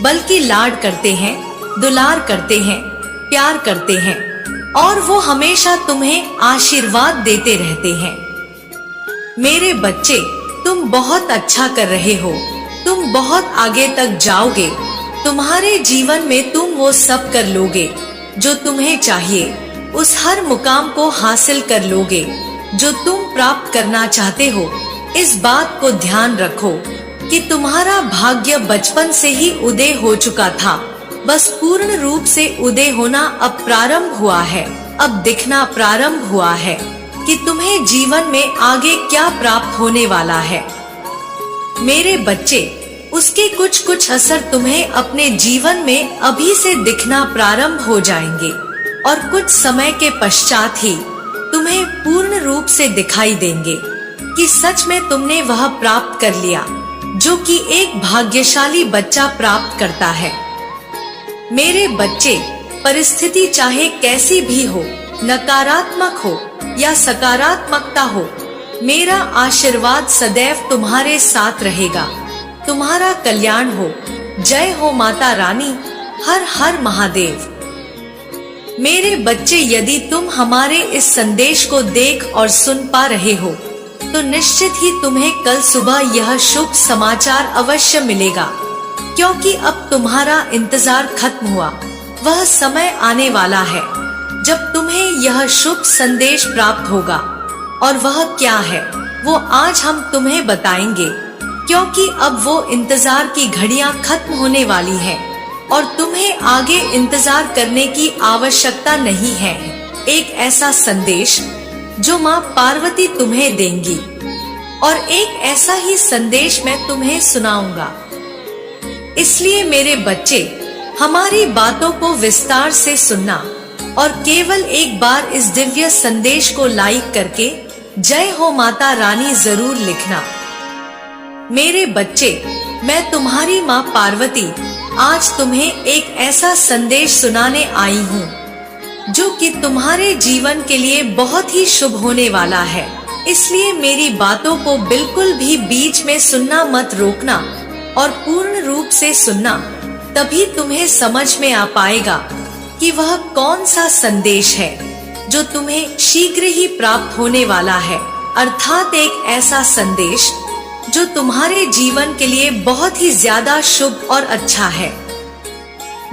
S1: बल्कि लाड करते हैं, दुलार करते हैं, प्यार करते हैं, और वो हमेशा तुम्हें आशीर्वाद देते रहते हैं। मेरे बच्चे, तुम बहुत अच्छा कर रहे हो, तुम बहुत आगे तक जाओगे। तुम्हारे जीवन में तुम वो सब कर लोगे जो तुम्हें चाहिए, उस हर मुकाम को हासिल कर लोगे जो तुम प्राप्त करना चाहते हो। इस बात को ध्यान रखो कि तुम्हारा भाग्य बचपन से ही उदय हो चुका था, बस पूर्ण रूप से उदय होना अब प्रारंभ हुआ है। अब दिखना प्रारंभ हुआ है कि तुम्हें जीवन में आगे क्या प्राप्त होने वाला है। मेरे बच्चे, उसके कुछ कुछ असर तुम्हें अपने जीवन में अभी से दिखना प्रारंभ हो जाएंगे और कुछ समय के पश्चात ही तुम्हें पूर्ण रूप से दिखाई देंगे कि सच में तुमने वह प्राप्त कर लिया जो कि एक भाग्यशाली बच्चा प्राप्त करता है। मेरे बच्चे, परिस्थिति चाहे कैसी भी हो, नकारात्मक हो या सकारात्मकता हो, मेरा आशीर्वाद सदैव तुम्हारे साथ रहेगा। तुम्हारा कल्याण हो। जय हो माता रानी। हर हर महादेव। मेरे बच्चे, यदि तुम हमारे इस संदेश को देख और सुन पा रहे हो तो निश्चित ही तुम्हें कल सुबह यह शुभ समाचार अवश्य मिलेगा, क्योंकि अब तुम्हारा इंतजार खत्म हुआ। वह समय आने वाला है जब तुम्हें यह शुभ संदेश प्राप्त होगा, और वह क्या है वो आज हम तुम्हें बताएंगे, क्योंकि अब वो इंतजार की घड़ियां खत्म होने वाली हैं और तुम्हें आगे इंतजार करने की आवश्यकता नहीं है। एक ऐसा संदेश जो माँ पार्वती तुम्हें देंगी, और एक ऐसा ही संदेश मैं तुम्हें सुनाऊंगा। इसलिए मेरे बच्चे, हमारी बातों को विस्तार से सुनना और केवल एक बार इस दिव्य संदेश को लाइक करके जय हो माता रानी जरूर लिखना। मेरे बच्चे, मैं तुम्हारी माँ पार्वती आज तुम्हें एक ऐसा संदेश सुनाने आई हूँ जो कि तुम्हारे जीवन के लिए बहुत ही शुभ होने वाला है। इसलिए मेरी बातों को बिल्कुल भी बीच में सुनना मत रोकना और पूर्ण रूप से सुनना, तभी तुम्हें समझ में आ पाएगा कि वह कौन सा संदेश है जो तुम्हें शीघ्र ही प्राप्त होने वाला है। अर्थात एक ऐसा संदेश जो तुम्हारे जीवन के लिए बहुत ही ज्यादा शुभ और अच्छा है।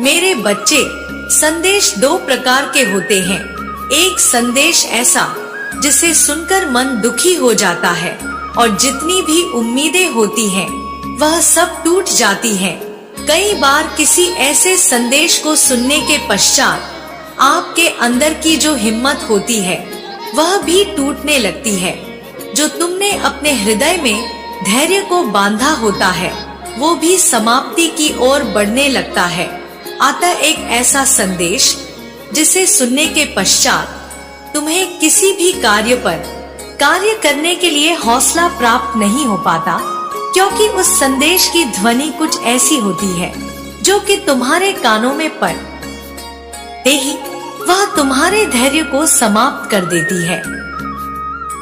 S1: मेरे बच्चे, संदेश दो प्रकार के होते हैं। एक संदेश ऐसा जिसे सुनकर मन दुखी हो जाता है और जितनी भी उम्मीदें होती हैं वह सब टूट जाती हैं। कई बार किसी ऐसे संदेश को सुनने के पश्चात आपके अंदर की जो हिम्मत होती है वह भी टूटने लगती है। जो तुमने अपने हृदय में धैर्य को बांधा होता है वो भी समाप्ति की ओर बढ़ने लगता है। अतः एक ऐसा संदेश जिसे सुनने के पश्चात तुम्हें किसी भी कार्य पर कार्य करने के लिए हौसला प्राप्त नहीं हो पाता, क्योंकि उस संदेश की ध्वनि कुछ ऐसी होती है जो कि तुम्हारे कानों में पड़ते ही वह तुम्हारे धैर्य को समाप्त कर देती है।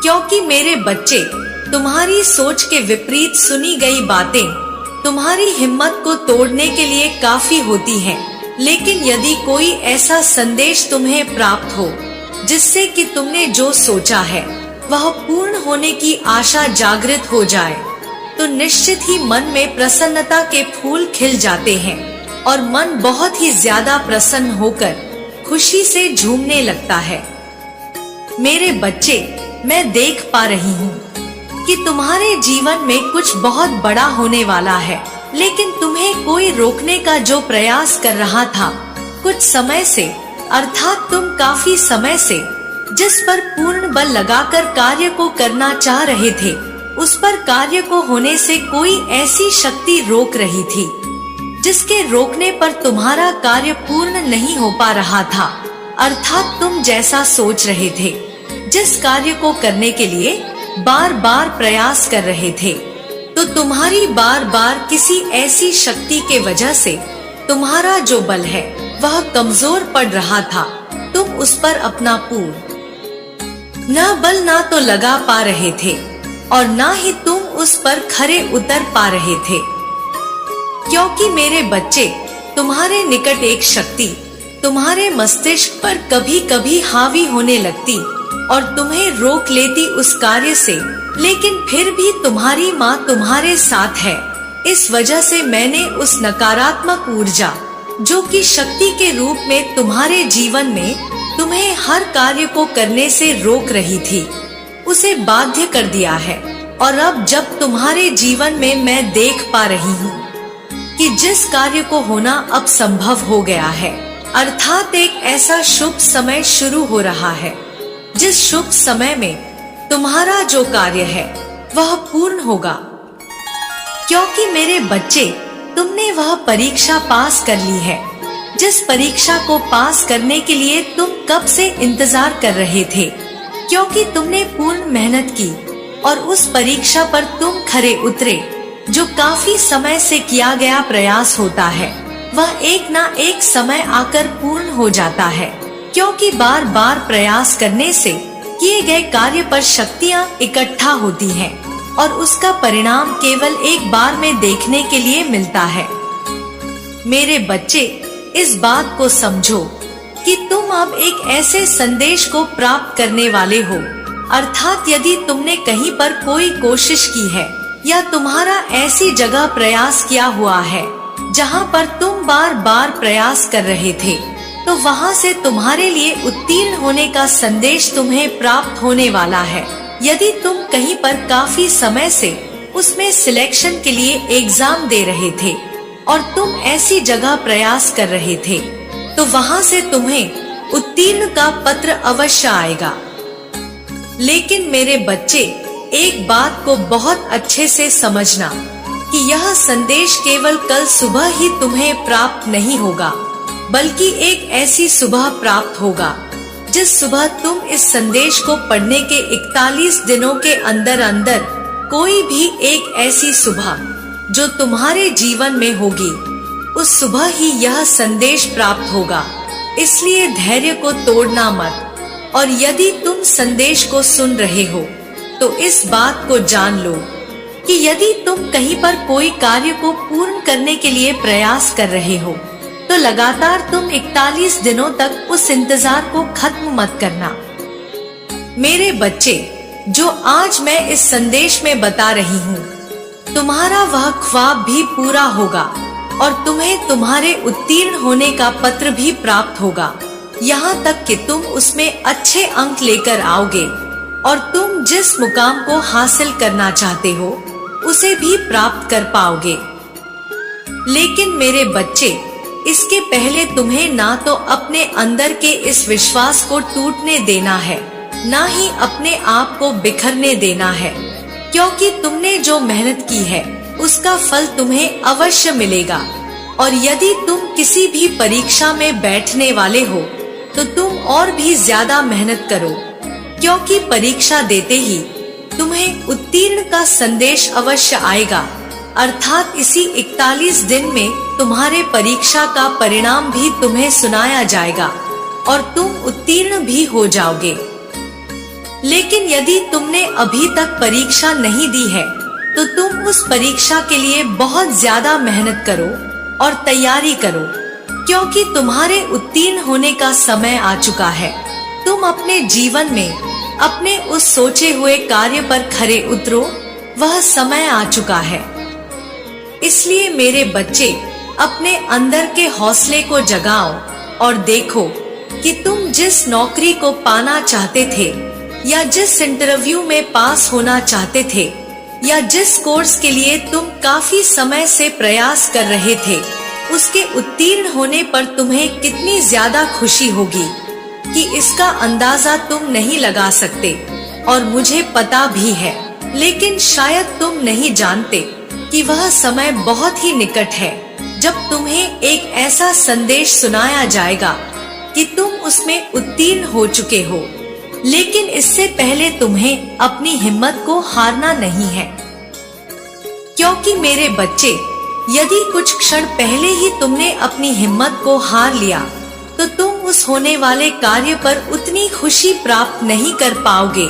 S1: क्योंकि मेरे बच्चे, तुम्हारी सोच के विपरीत सुनी गई बातें तुम्हारी हिम्मत को तोड़ने के लिए काफी होती हैं। लेकिन यदि कोई ऐसा संदेश तुम्हें प्राप्त हो जिससे कि तुमने जो सोचा है वह पूर्ण होने की आशा जागृत हो जाए, तो निश्चित ही मन में प्रसन्नता के फूल खिल जाते हैं और मन बहुत ही ज्यादा प्रसन्न होकर खुशी से झूमने लगता है। मेरे बच्चे, मैं देख पा रही हूँ कि तुम्हारे जीवन में कुछ बहुत बड़ा होने वाला है, लेकिन तुम्हें कोई रोकने का जो प्रयास कर रहा था कुछ समय से, अर्थात तुम काफी समय से जिस पर पूर्ण बल लगाकर कार्य को करना चाह रहे थे, उस पर कार्य को होने से कोई ऐसी शक्ति रोक रही थी जिसके रोकने पर तुम्हारा कार्य पूर्ण नहीं हो पा रहा था। अर्थात तुम जैसा सोच रहे थे, जिस कार्य को करने के लिए बार बार प्रयास कर रहे थे, तो तुम्हारी बार बार किसी ऐसी शक्ति के वजह से तुम्हारा जो बल है वह कमजोर पड़ रहा था। तुम उस पर अपना पूर्ण न बल ना तो लगा पा रहे थे और ना ही तुम उस पर खरे उतर पा रहे थे, क्योंकि मेरे बच्चे, तुम्हारे निकट एक शक्ति तुम्हारे मस्तिष्क पर कभी कभी हावी होने लगती और तुम्हें रोक लेती उस कार्य से, लेकिन फिर भी तुम्हारी माँ तुम्हारे साथ है इस वजह से मैंने उस नकारात्मक ऊर्जा जो कि शक्ति के रूप में तुम्हारे जीवन में तुम्हें हर कार्य को करने से रोक रही थी, उसे बाध्य कर दिया है। और अब जब तुम्हारे जीवन में मैं देख पा रही हूँ कि जिस कार्य को होना अब संभव हो गया है, अर्थात एक ऐसा शुभ समय शुरू हो रहा है जिस शुभ समय में तुम्हारा जो कार्य है वह पूर्ण होगा। क्योंकि मेरे बच्चे, तुमने वह परीक्षा पास कर ली है जिस परीक्षा को पास करने के लिए तुम कब से इंतजार कर रहे थे, क्योंकि तुमने पूर्ण मेहनत की और उस परीक्षा पर तुम खरे उतरे। जो काफी समय से किया गया प्रयास होता है वह एक ना एक समय आकर पूर्ण हो जाता है, क्योंकि बार बार प्रयास करने से किए गए कार्य पर शक्तियाँ इकट्ठा होती हैं और उसका परिणाम केवल एक बार में देखने के लिए मिलता है। मेरे बच्चे, इस बात को समझो कि तुम अब एक ऐसे संदेश को प्राप्त करने वाले हो, अर्थात यदि तुमने कहीं पर कोई कोशिश की है या तुम्हारा ऐसी जगह प्रयास किया हुआ है जहां पर तुम बार बार प्रयास कर रहे थे, तो वहां से तुम्हारे लिए उत्तीर्ण होने का संदेश तुम्हें प्राप्त होने वाला है। यदि तुम कहीं पर काफी समय से उसमें सिलेक्शन के लिए एग्जाम दे रहे थे और तुम ऐसी जगह प्रयास कर रहे थे, तो वहां से तुम्हें उत्तीर्ण का पत्र अवश्य आएगा। लेकिन मेरे बच्चे, एक बात को बहुत अच्छे से समझना कि यह संदेश केवल कल सुबह ही तुम्हें प्राप्त नहीं होगा, बल्कि एक ऐसी सुबह प्राप्त होगा जिस सुबह तुम इस संदेश को पढ़ने के 41 दिनों के अंदर अंदर कोई भी एक ऐसी सुबह जो तुम्हारे जीवन में होगी, उस सुबह ही यह संदेश प्राप्त होगा। इसलिए धैर्य को तोड़ना मत। और यदि तुम संदेश को सुन रहे हो तो इस बात को जान लो कि यदि तुम कहीं पर कोई कार्य को पूर्ण करने के लिए प्रयास कर रहे हो तो लगातार तुम 41 दिनों तक उस इंतजार को खत्म मत करना। मेरे बच्चे, जो आज मैं इस संदेश में बता रही हूँ, तुम्हारा वह ख्वाब भी पूरा होगा और तुम्हें तुम्हारे उत्तीर्ण होने का पत्र भी प्राप्त होगा, यहाँ तक कि तुम उसमें अच्छे अंक लेकर आओगे और तुम जिस मुकाम को हासिल करना चाहते हो उसे भी प्राप्त कर पाओगे। लेकिन मेरे बच्चे, इसके पहले तुम्हें ना तो अपने अंदर के इस विश्वास को टूटने देना है, ना ही अपने आप को बिखरने देना है, क्योंकि तुमने जो मेहनत की है उसका फल तुम्हें अवश्य मिलेगा। और यदि तुम किसी भी परीक्षा में बैठने वाले हो तो तुम और भी ज्यादा मेहनत करो, क्योंकि परीक्षा देते ही तुम्हें उत्तीर्ण का संदेश अवश्य आएगा, अर्थात इसी 41 दिन में तुम्हारे परीक्षा का परिणाम भी तुम्हें सुनाया जाएगा और तुम उत्तीर्ण भी हो जाओगे। लेकिन यदि तुमने अभी तक परीक्षा नहीं दी है तो तुम उस परीक्षा के लिए बहुत ज्यादा मेहनत करो और तैयारी करो, क्योंकि तुम्हारे उत्तीर्ण होने का समय आ चुका है। तुम अपने जीवन में अपने उस सोचे हुए कार्य पर खरे उतरो, वह समय आ चुका है। इसलिए मेरे बच्चे, अपने अंदर के हौसले को जगाओ और देखो कि तुम जिस नौकरी को पाना चाहते थे या जिस इंटरव्यू में पास होना चाहते थे या जिस कोर्स के लिए तुम काफी समय से प्रयास कर रहे थे, उसके उत्तीर्ण होने पर तुम्हें कितनी ज्यादा खुशी होगी कि इसका अंदाजा तुम नहीं लगा सकते। और मुझे पता भी है, लेकिन शायद तुम नहीं जानते कि वह समय बहुत ही निकट है जब तुम्हें एक ऐसा संदेश सुनाया जाएगा कि तुम उसमें उत्तीर्ण हो चुके हो। लेकिन इससे पहले तुम्हें अपनी हिम्मत को हारना नहीं है, क्योंकि मेरे बच्चे, यदि कुछ क्षण पहले ही तुमने अपनी हिम्मत को हार लिया तो तुम उस होने वाले कार्य पर उतनी खुशी प्राप्त नहीं कर पाओगे।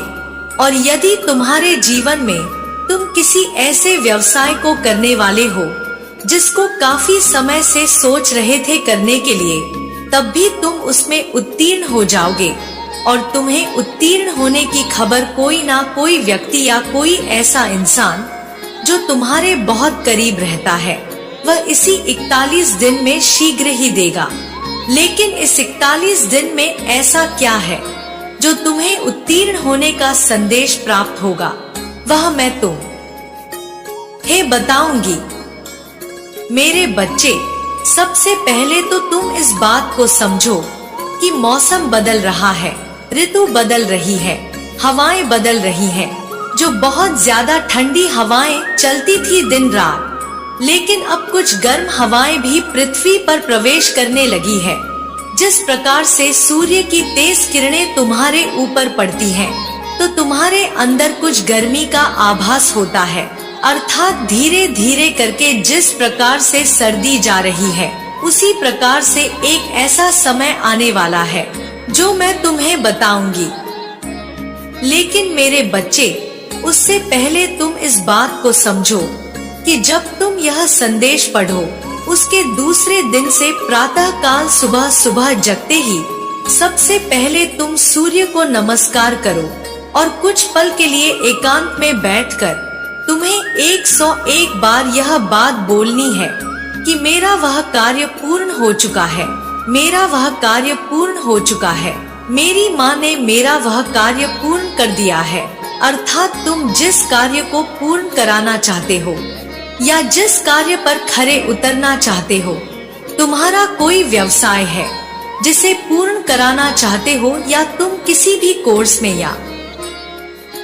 S1: और यदि तुम्हारे जीवन में तुम किसी ऐसे व्यवसाय को करने वाले हो जिसको काफी समय से सोच रहे थे करने के लिए, तब भी तुम उसमें उत्तीर्ण हो जाओगे और तुम्हें उत्तीर्ण होने की खबर कोई ना कोई व्यक्ति या कोई ऐसा इंसान जो तुम्हारे बहुत करीब रहता है वह इसी 41 दिन में शीघ्र ही देगा। लेकिन इस 41 दिन में ऐसा क्या है जो तुम्हें उत्तीर्ण होने का संदेश प्राप्त होगा, वह मैं तुम्हें बताऊंगी। मेरे बच्चे, सबसे पहले तो तुम इस बात को समझो कि मौसम बदल रहा है, ऋतु बदल रही है, हवाएं बदल रही हैं। जो बहुत ज्यादा ठंडी हवाएं चलती थी दिन रात, लेकिन अब कुछ गर्म हवाएं भी पृथ्वी पर प्रवेश करने लगी है। जिस प्रकार से सूर्य की तेज किरणें तुम्हारे ऊपर पड़ती हैं, तो तुम्हारे अंदर कुछ गर्मी का आभास होता है। अर्थात धीरे धीरे करके जिस प्रकार से सर्दी जा रही है, उसी प्रकार से एक ऐसा समय आने वाला है जो मैं तुम्हें बताऊंगी। लेकिन मेरे बच्चे, उससे पहले तुम इस बात को समझो कि जब तुम यह संदेश पढ़ो, उसके दूसरे दिन से प्रातः काल सुबह सुबह जगते ही सबसे पहले तुम सूर्य को नमस्कार करो और कुछ पल के लिए एकांत में बैठकर तुम्हें 101 बार यह बात बोलनी है कि मेरा वह कार्य पूर्ण हो चुका है, मेरा वह कार्य पूर्ण हो चुका है, मेरी माँ ने मेरा वह कार्य पूर्ण कर दिया है। अर्थात तुम जिस कार्य को पूर्ण कराना चाहते हो या जिस कार्य पर खरे उतरना चाहते हो, तुम्हारा कोई व्यवसाय है जिसे पूर्ण कराना चाहते हो, या तुम किसी भी कोर्स में या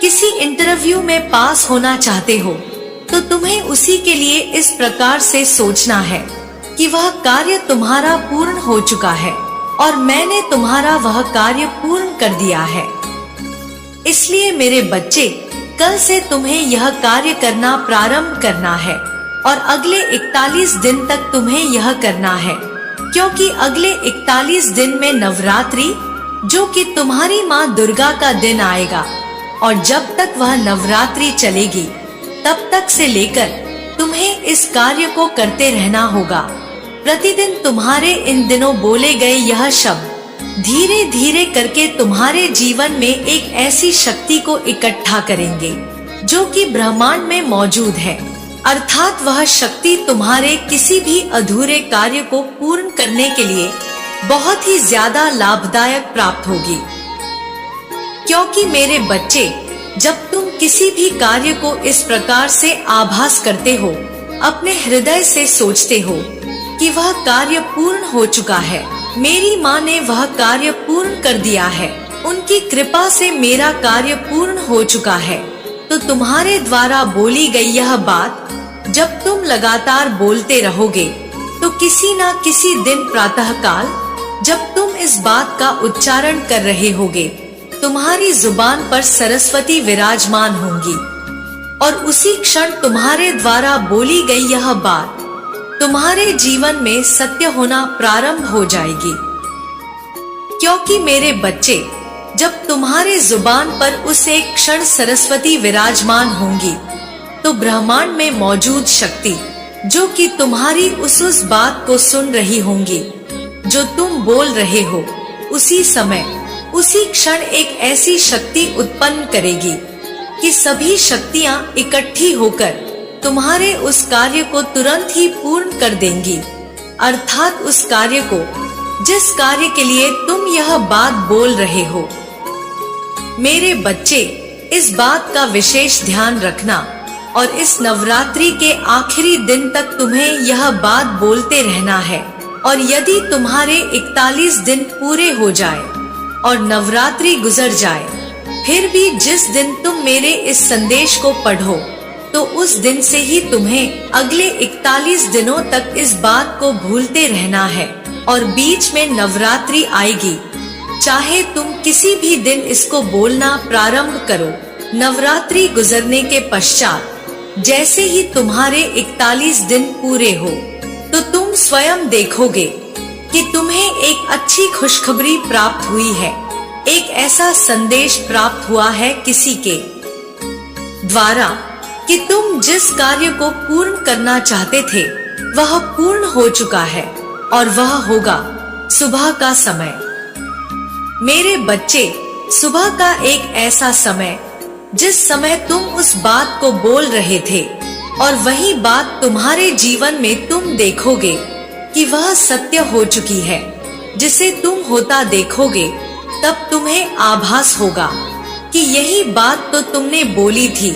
S1: किसी इंटरव्यू में पास होना चाहते हो, तो तुम्हें उसी के लिए इस प्रकार से सोचना है कि वह कार्य तुम्हारा पूर्ण हो चुका है और मैंने तुम्हारा वह कार्य पूर्ण कर दिया है। इसलिए मेरे बच्चे, कल से तुम्हें यह कार्य करना प्रारंभ करना है और अगले 41 दिन तक तुम्हें यह करना है, क्योंकि अगले 41 दिन में नवरात्रि, जो कि तुम्हारी माँ दुर्गा का दिन आएगा, और जब तक वह नवरात्रि चलेगी तब तक से लेकर तुम्हें इस कार्य को करते रहना होगा। प्रतिदिन तुम्हारे इन दिनों बोले गए यह शब्द धीरे धीरे करके तुम्हारे जीवन में एक ऐसी शक्ति को इकट्ठा करेंगे जो कि ब्रह्मांड में मौजूद है। अर्थात वह शक्ति तुम्हारे किसी भी अधूरे कार्य को पूर्ण करने के लिए बहुत ही ज्यादा लाभदायक प्राप्त होगी। क्योंकि मेरे बच्चे, जब तुम किसी भी कार्य को इस प्रकार से आभास करते हो, अपने हृदय से सोचते हो कि वह कार्य पूर्ण हो चुका है, मेरी माँ ने वह कार्य पूर्ण कर दिया है, उनकी कृपा से मेरा कार्य पूर्ण हो चुका है, तो तुम्हारे द्वारा बोली गई यह बात जब तुम लगातार बोलते रहोगे, तो किसी न किसी दिन प्रातः काल जब तुम इस बात का उच्चारण कर रहे होगे, तुम्हारी जुबान पर सरस्वती विराजमान होंगी और उसी क्षण तुम्हारे द्वारा बोली गई यह बात तुम्हारे जीवन में सत्य होना प्रारंभ हो जाएगी। क्योंकि मेरे बच्चे, जब तुम्हारे जुबान पर उस एक क्षण सरस्वती विराजमान होंगी, तो ब्रह्मांड में मौजूद शक्ति जो कि तुम्हारी उस बात को सुन रही होंगी जो तुम बोल रहे हो, उसी समय उसी क्षण एक ऐसी शक्ति उत्पन्न करेगी कि सभी शक्तियां इकट्ठी होकर तुम्हारे उस कार्य को तुरंत ही पूर्ण कर देंगी। अर्थात उस कार्य को जिस कार्य के लिए तुम यह बात बोल रहे हो। मेरे बच्चे, इस बात का विशेष ध्यान रखना और इस नवरात्रि के आखिरी दिन तक तुम्हें यह बात बोलते रहना है। और यदि तुम्हारे 41 दिन पूरे हो जाए और नवरात्रि गुजर जाए, फिर भी जिस दिन तुम मेरे इस संदेश को पढ़ो, तो उस दिन से ही तुम्हें अगले 41 दिनों तक इस बात को भूलते रहना है और बीच में नवरात्रि आएगी, चाहे तुम किसी भी दिन इसको बोलना प्रारंभ करो। नवरात्रि गुजरने के पश्चात जैसे ही तुम्हारे 41 दिन पूरे हो, तो तुम स्वयं देखोगे कि तुम्हें एक अच्छी खुशखबरी प्राप्त हुई है, एक ऐसा संदेश प्राप्त हुआ है किसी के द्वारा कि तुम जिस कार्य को पूर्ण करना चाहते थे वह पूर्ण हो चुका है और वह होगा सुबह का समय। मेरे बच्चे, सुबह का एक ऐसा समय जिस समय तुम उस बात को बोल रहे थे और वही बात तुम्हारे जीवन में तुम देखोगे कि वह सत्य हो चुकी है। जिसे तुम होता देखोगे तब तुम्हें आभास होगा कि यही बात तो तुमने बोली थी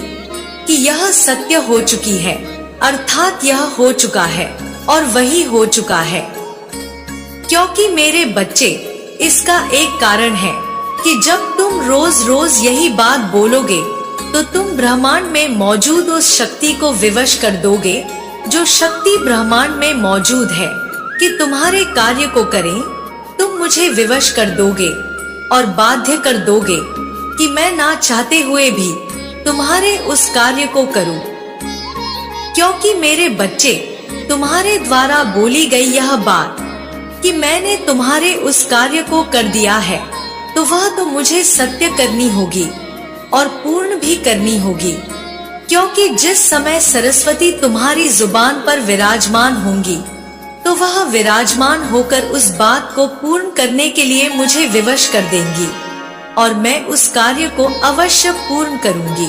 S1: कि यह सत्य हो चुकी है, अर्थात यह हो चुका है और वही हो चुका है। क्योंकि मेरे बच्चे, इसका एक कारण है कि जब तुम रोज रोज यही बात बोलोगे तो तुम ब्रह्मांड में मौजूद उस शक्ति को विवश कर दोगे, जो शक्ति ब्रह्मांड में मौजूद है कि तुम्हारे कार्य को करें। तुम मुझे विवश कर दोगे और बाध्य कर दोगे कि मैं ना चाहते हुए भी तुम्हारे उस कार्य को करूं। क्योंकि मेरे बच्चे, तुम्हारे द्वारा बोली गई यह बात कि मैंने तुम्हारे उस कार्य को कर दिया है, तो वह तो मुझे सत्य करनी होगी और पूर्ण भी करनी होगी। क्योंकि जिस समय सरस्वती तुम्हारी जुबान पर विराजमान होंगी तो वह विराजमान होकर उस बात को पूर्ण करने के लिए मुझे विवश कर देंगी और मैं उस कार्य को अवश्य पूर्ण करूंगी।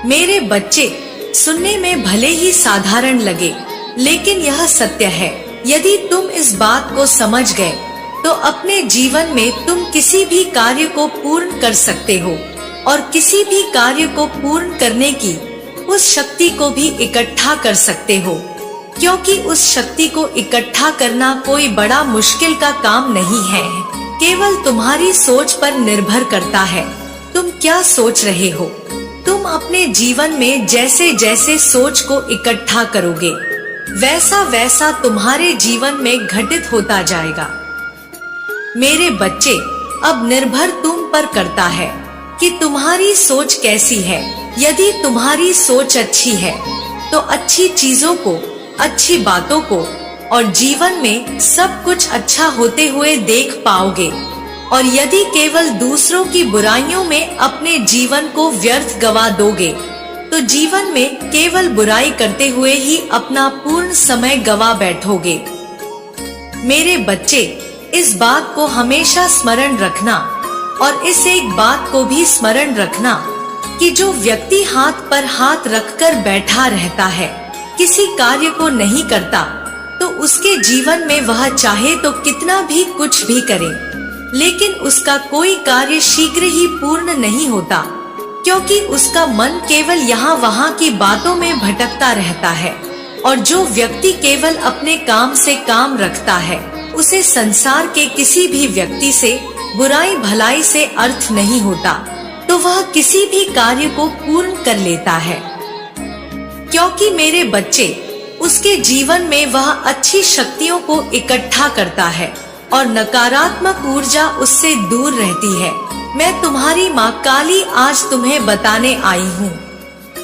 S1: मेरे बच्चे, सुनने में भले ही साधारण लगे, लेकिन यह सत्य है। यदि तुम इस बात को समझ गए तो अपने जीवन में तुम किसी भी कार्य को पूर्ण कर सकते हो और किसी भी कार्य को पूर्ण करने की उस शक्ति को भी इकट्ठा कर सकते हो। क्योंकि उस शक्ति को इकट्ठा करना कोई बड़ा मुश्किल का काम नहीं है, केवल तुम्हारी सोच पर निर्भर करता है। तुम क्या सोच रहे हो? तुम अपने जीवन में जैसे जैसे सोच को इकट्ठा करोगे, वैसा वैसा तुम्हारे जीवन में घटित होता जाएगा। मेरे बच्चे, अब निर्भर तुम पर करता है कि तुम्हारी सोच कैसी है। यदि तुम्हारी सोच अच्छी है तो अच्छी चीजों को, अच्छी बातों को और जीवन में सब कुछ अच्छा होते हुए देख पाओगे। और यदि केवल दूसरों की बुराइयों में अपने जीवन को व्यर्थ गवा दोगे तो जीवन में केवल बुराई करते हुए ही अपना पूर्ण समय गवा बैठोगे। मेरे बच्चे, इस बात को हमेशा स्मरण रखना और इस एक बात को भी स्मरण रखना कि जो व्यक्ति हाथ पर हाथ रखकर बैठा रहता है, किसी कार्य को नहीं करता, तो उसके जीवन में वह चाहे तो कितना भी कुछ भी करे, लेकिन उसका कोई कार्य शीघ्र ही पूर्ण नहीं होता। क्योंकि उसका मन केवल यहाँ वहाँ की बातों में भटकता रहता है। और जो व्यक्ति केवल अपने काम से काम रखता है, उसे संसार के किसी भी व्यक्ति से बुराई भलाई से अर्थ नहीं होता, तो वह किसी भी कार्य को पूर्ण कर लेता है। क्योंकि मेरे बच्चे, उसके जीवन में वह अच्छी शक्तियों को इकट्ठा करता है और नकारात्मक ऊर्जा उससे दूर रहती है। मैं तुम्हारी माँ काली आज तुम्हें बताने आई हूँ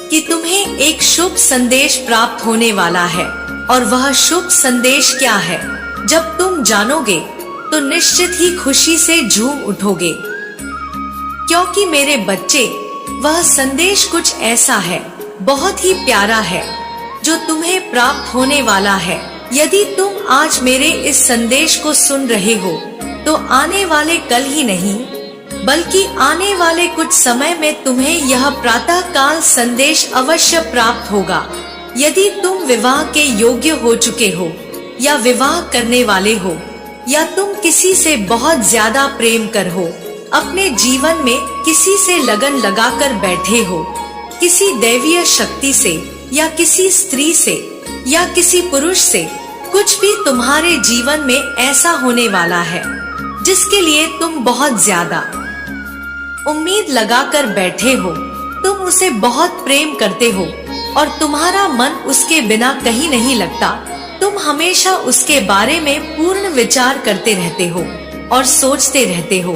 S1: कि तुम्हें एक शुभ संदेश प्राप्त होने वाला है। और वह शुभ संदेश क्या है, जब तुम जानोगे तो निश्चित ही खुशी से झूम उठोगे। क्योंकि मेरे बच्चे, वह संदेश कुछ ऐसा है, बहुत ही प्यारा है, जो तुम्हें प्राप्त होने वाला है। यदि तुम आज मेरे इस संदेश को सुन रहे हो तो आने वाले कल ही नहीं, बल्कि आने वाले कुछ समय में तुम्हें यह प्रातः काल संदेश अवश्य प्राप्त होगा। यदि तुम विवाह के योग्य हो चुके हो या विवाह करने वाले हो, या तुम किसी से बहुत ज्यादा प्रेम कर हो, अपने जीवन में किसी से लगन लगाकर बैठे हो, किसी दैवीय शक्ति से या किसी स्त्री से या किसी पुरुष से, कुछ भी तुम्हारे जीवन में ऐसा होने वाला है जिसके लिए तुम बहुत ज्यादा उम्मीद लगाकर बैठे हो। तुम उसे बहुत प्रेम करते हो और तुम्हारा मन उसके बिना कहीं नहीं लगता। तुम हमेशा उसके बारे में पूर्ण विचार करते रहते हो और सोचते रहते हो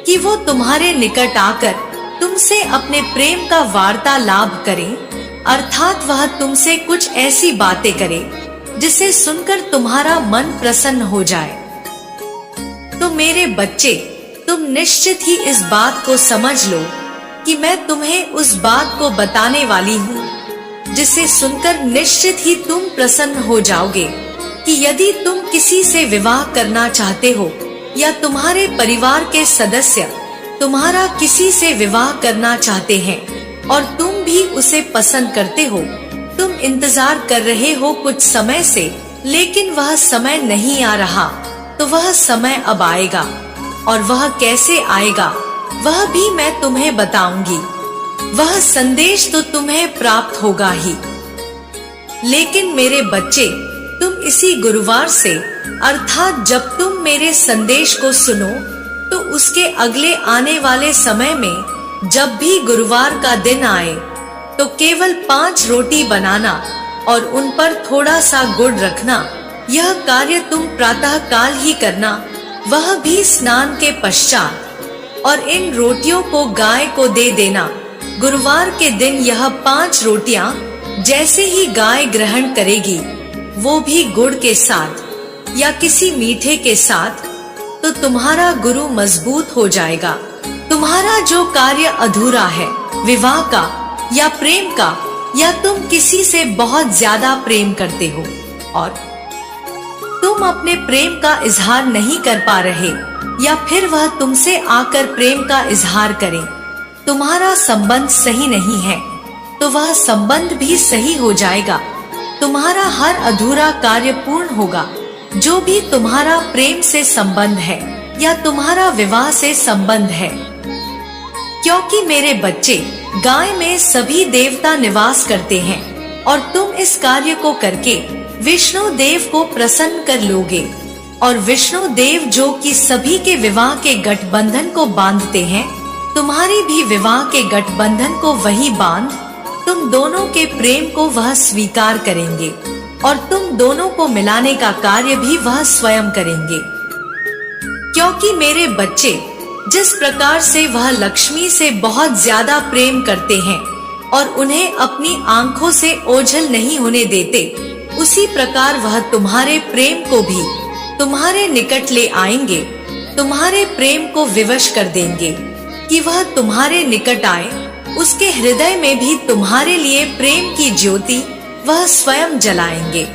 S1: कि वो तुम्हारे निकट आकर तुमसे अपने प्रेम का वार्तालाप करे, अर्थात वह तुमसे कुछ ऐसी बातें करे जिसे सुनकर तुम्हारा मन प्रसन्न हो जाए। तो मेरे बच्चे, तुम निश्चित ही इस बात को समझ लो कि मैं तुम्हें उस बात को बताने वाली हूँ जिसे सुनकर निश्चित ही तुम प्रसन्न हो जाओगे कि यदि तुम किसी से विवाह करना चाहते हो या तुम्हारे परिवार के सदस्य तुम्हारा किसी से विवाह करना चाहते हैं और तुम भी उसे पसंद करते हो, तुम इंतजार कर रहे हो कुछ समय से, लेकिन वह समय नहीं आ रहा, तो वह समय अब आएगा। और वह कैसे आएगा वह भी मैं तुम्हें बताऊंगी। वह संदेश तो तुम्हें प्राप्त होगा ही। लेकिन मेरे बच्चे, तुम इसी गुरुवार से, अर्थात जब तुम मेरे संदेश को सुनो, तो उसके अगले आने वाले समय में जब भी गुरुवार का दिन आए, तो केवल 5 रोटी बनाना और उन पर थोड़ा सा गुड़ रखना। यह कार्य तुम प्रातः काल ही करना, वह भी स्नान के पश्चात। और इन रोटियों को गाय को दे देना। गुरुवार के दिन यह 5 रोटियां जैसे ही गाय ग्रहण करेगी, वो भी गुड़ के साथ या किसी मीठे के साथ, तो तुम्हारा गुरु मजबूत हो जाएगा। तुम्हारा जो कार्य अधूरा है, विवाह का या प्रेम का, या तुम किसी से बहुत ज्यादा प्रेम करते हो और तुम अपने प्रेम का इजहार नहीं कर पा रहे, या फिर वह तुमसे आकर प्रेम का इजहार करे, तुम्हारा संबंध सही नहीं है, तो वह संबंध भी सही हो जाएगा। तुम्हारा हर अधूरा कार्य पूर्ण होगा। जो भी तुम्हारा प्रेम से संबंध है या तुम्हारा विवाह से संबंध है, क्योंकि मेरे बच्चे, गाय में सभी देवता निवास करते हैं और तुम इस कार्य को करके विष्णु देव को प्रसन्न कर लोगे। और विष्णु देव जो कि सभी के विवाह के गठबंधन को बांधते हैं, तुम्हारी भी विवाह के गठबंधन को वही बांध, तुम दोनों के प्रेम को वह स्वीकार करेंगे और तुम दोनों को मिलाने का कार्य भी वह स्वयं करेंगे। क्योंकि मेरे बच्चे, जिस प्रकार से वह लक्ष्मी से बहुत ज्यादा प्रेम करते हैं और उन्हें अपनी आंखों से ओझल नहीं होने देते, उसी प्रकार वह तुम्हारे प्रेम को भी तुम्हारे निकट ले आएंगे, तुम्हारे प्रेम को विवश कर देंगे कि वह तुम्हारे निकट आए। उसके हृदय में भी तुम्हारे लिए प्रेम की ज्योति वह स्वयं जलाएंगे।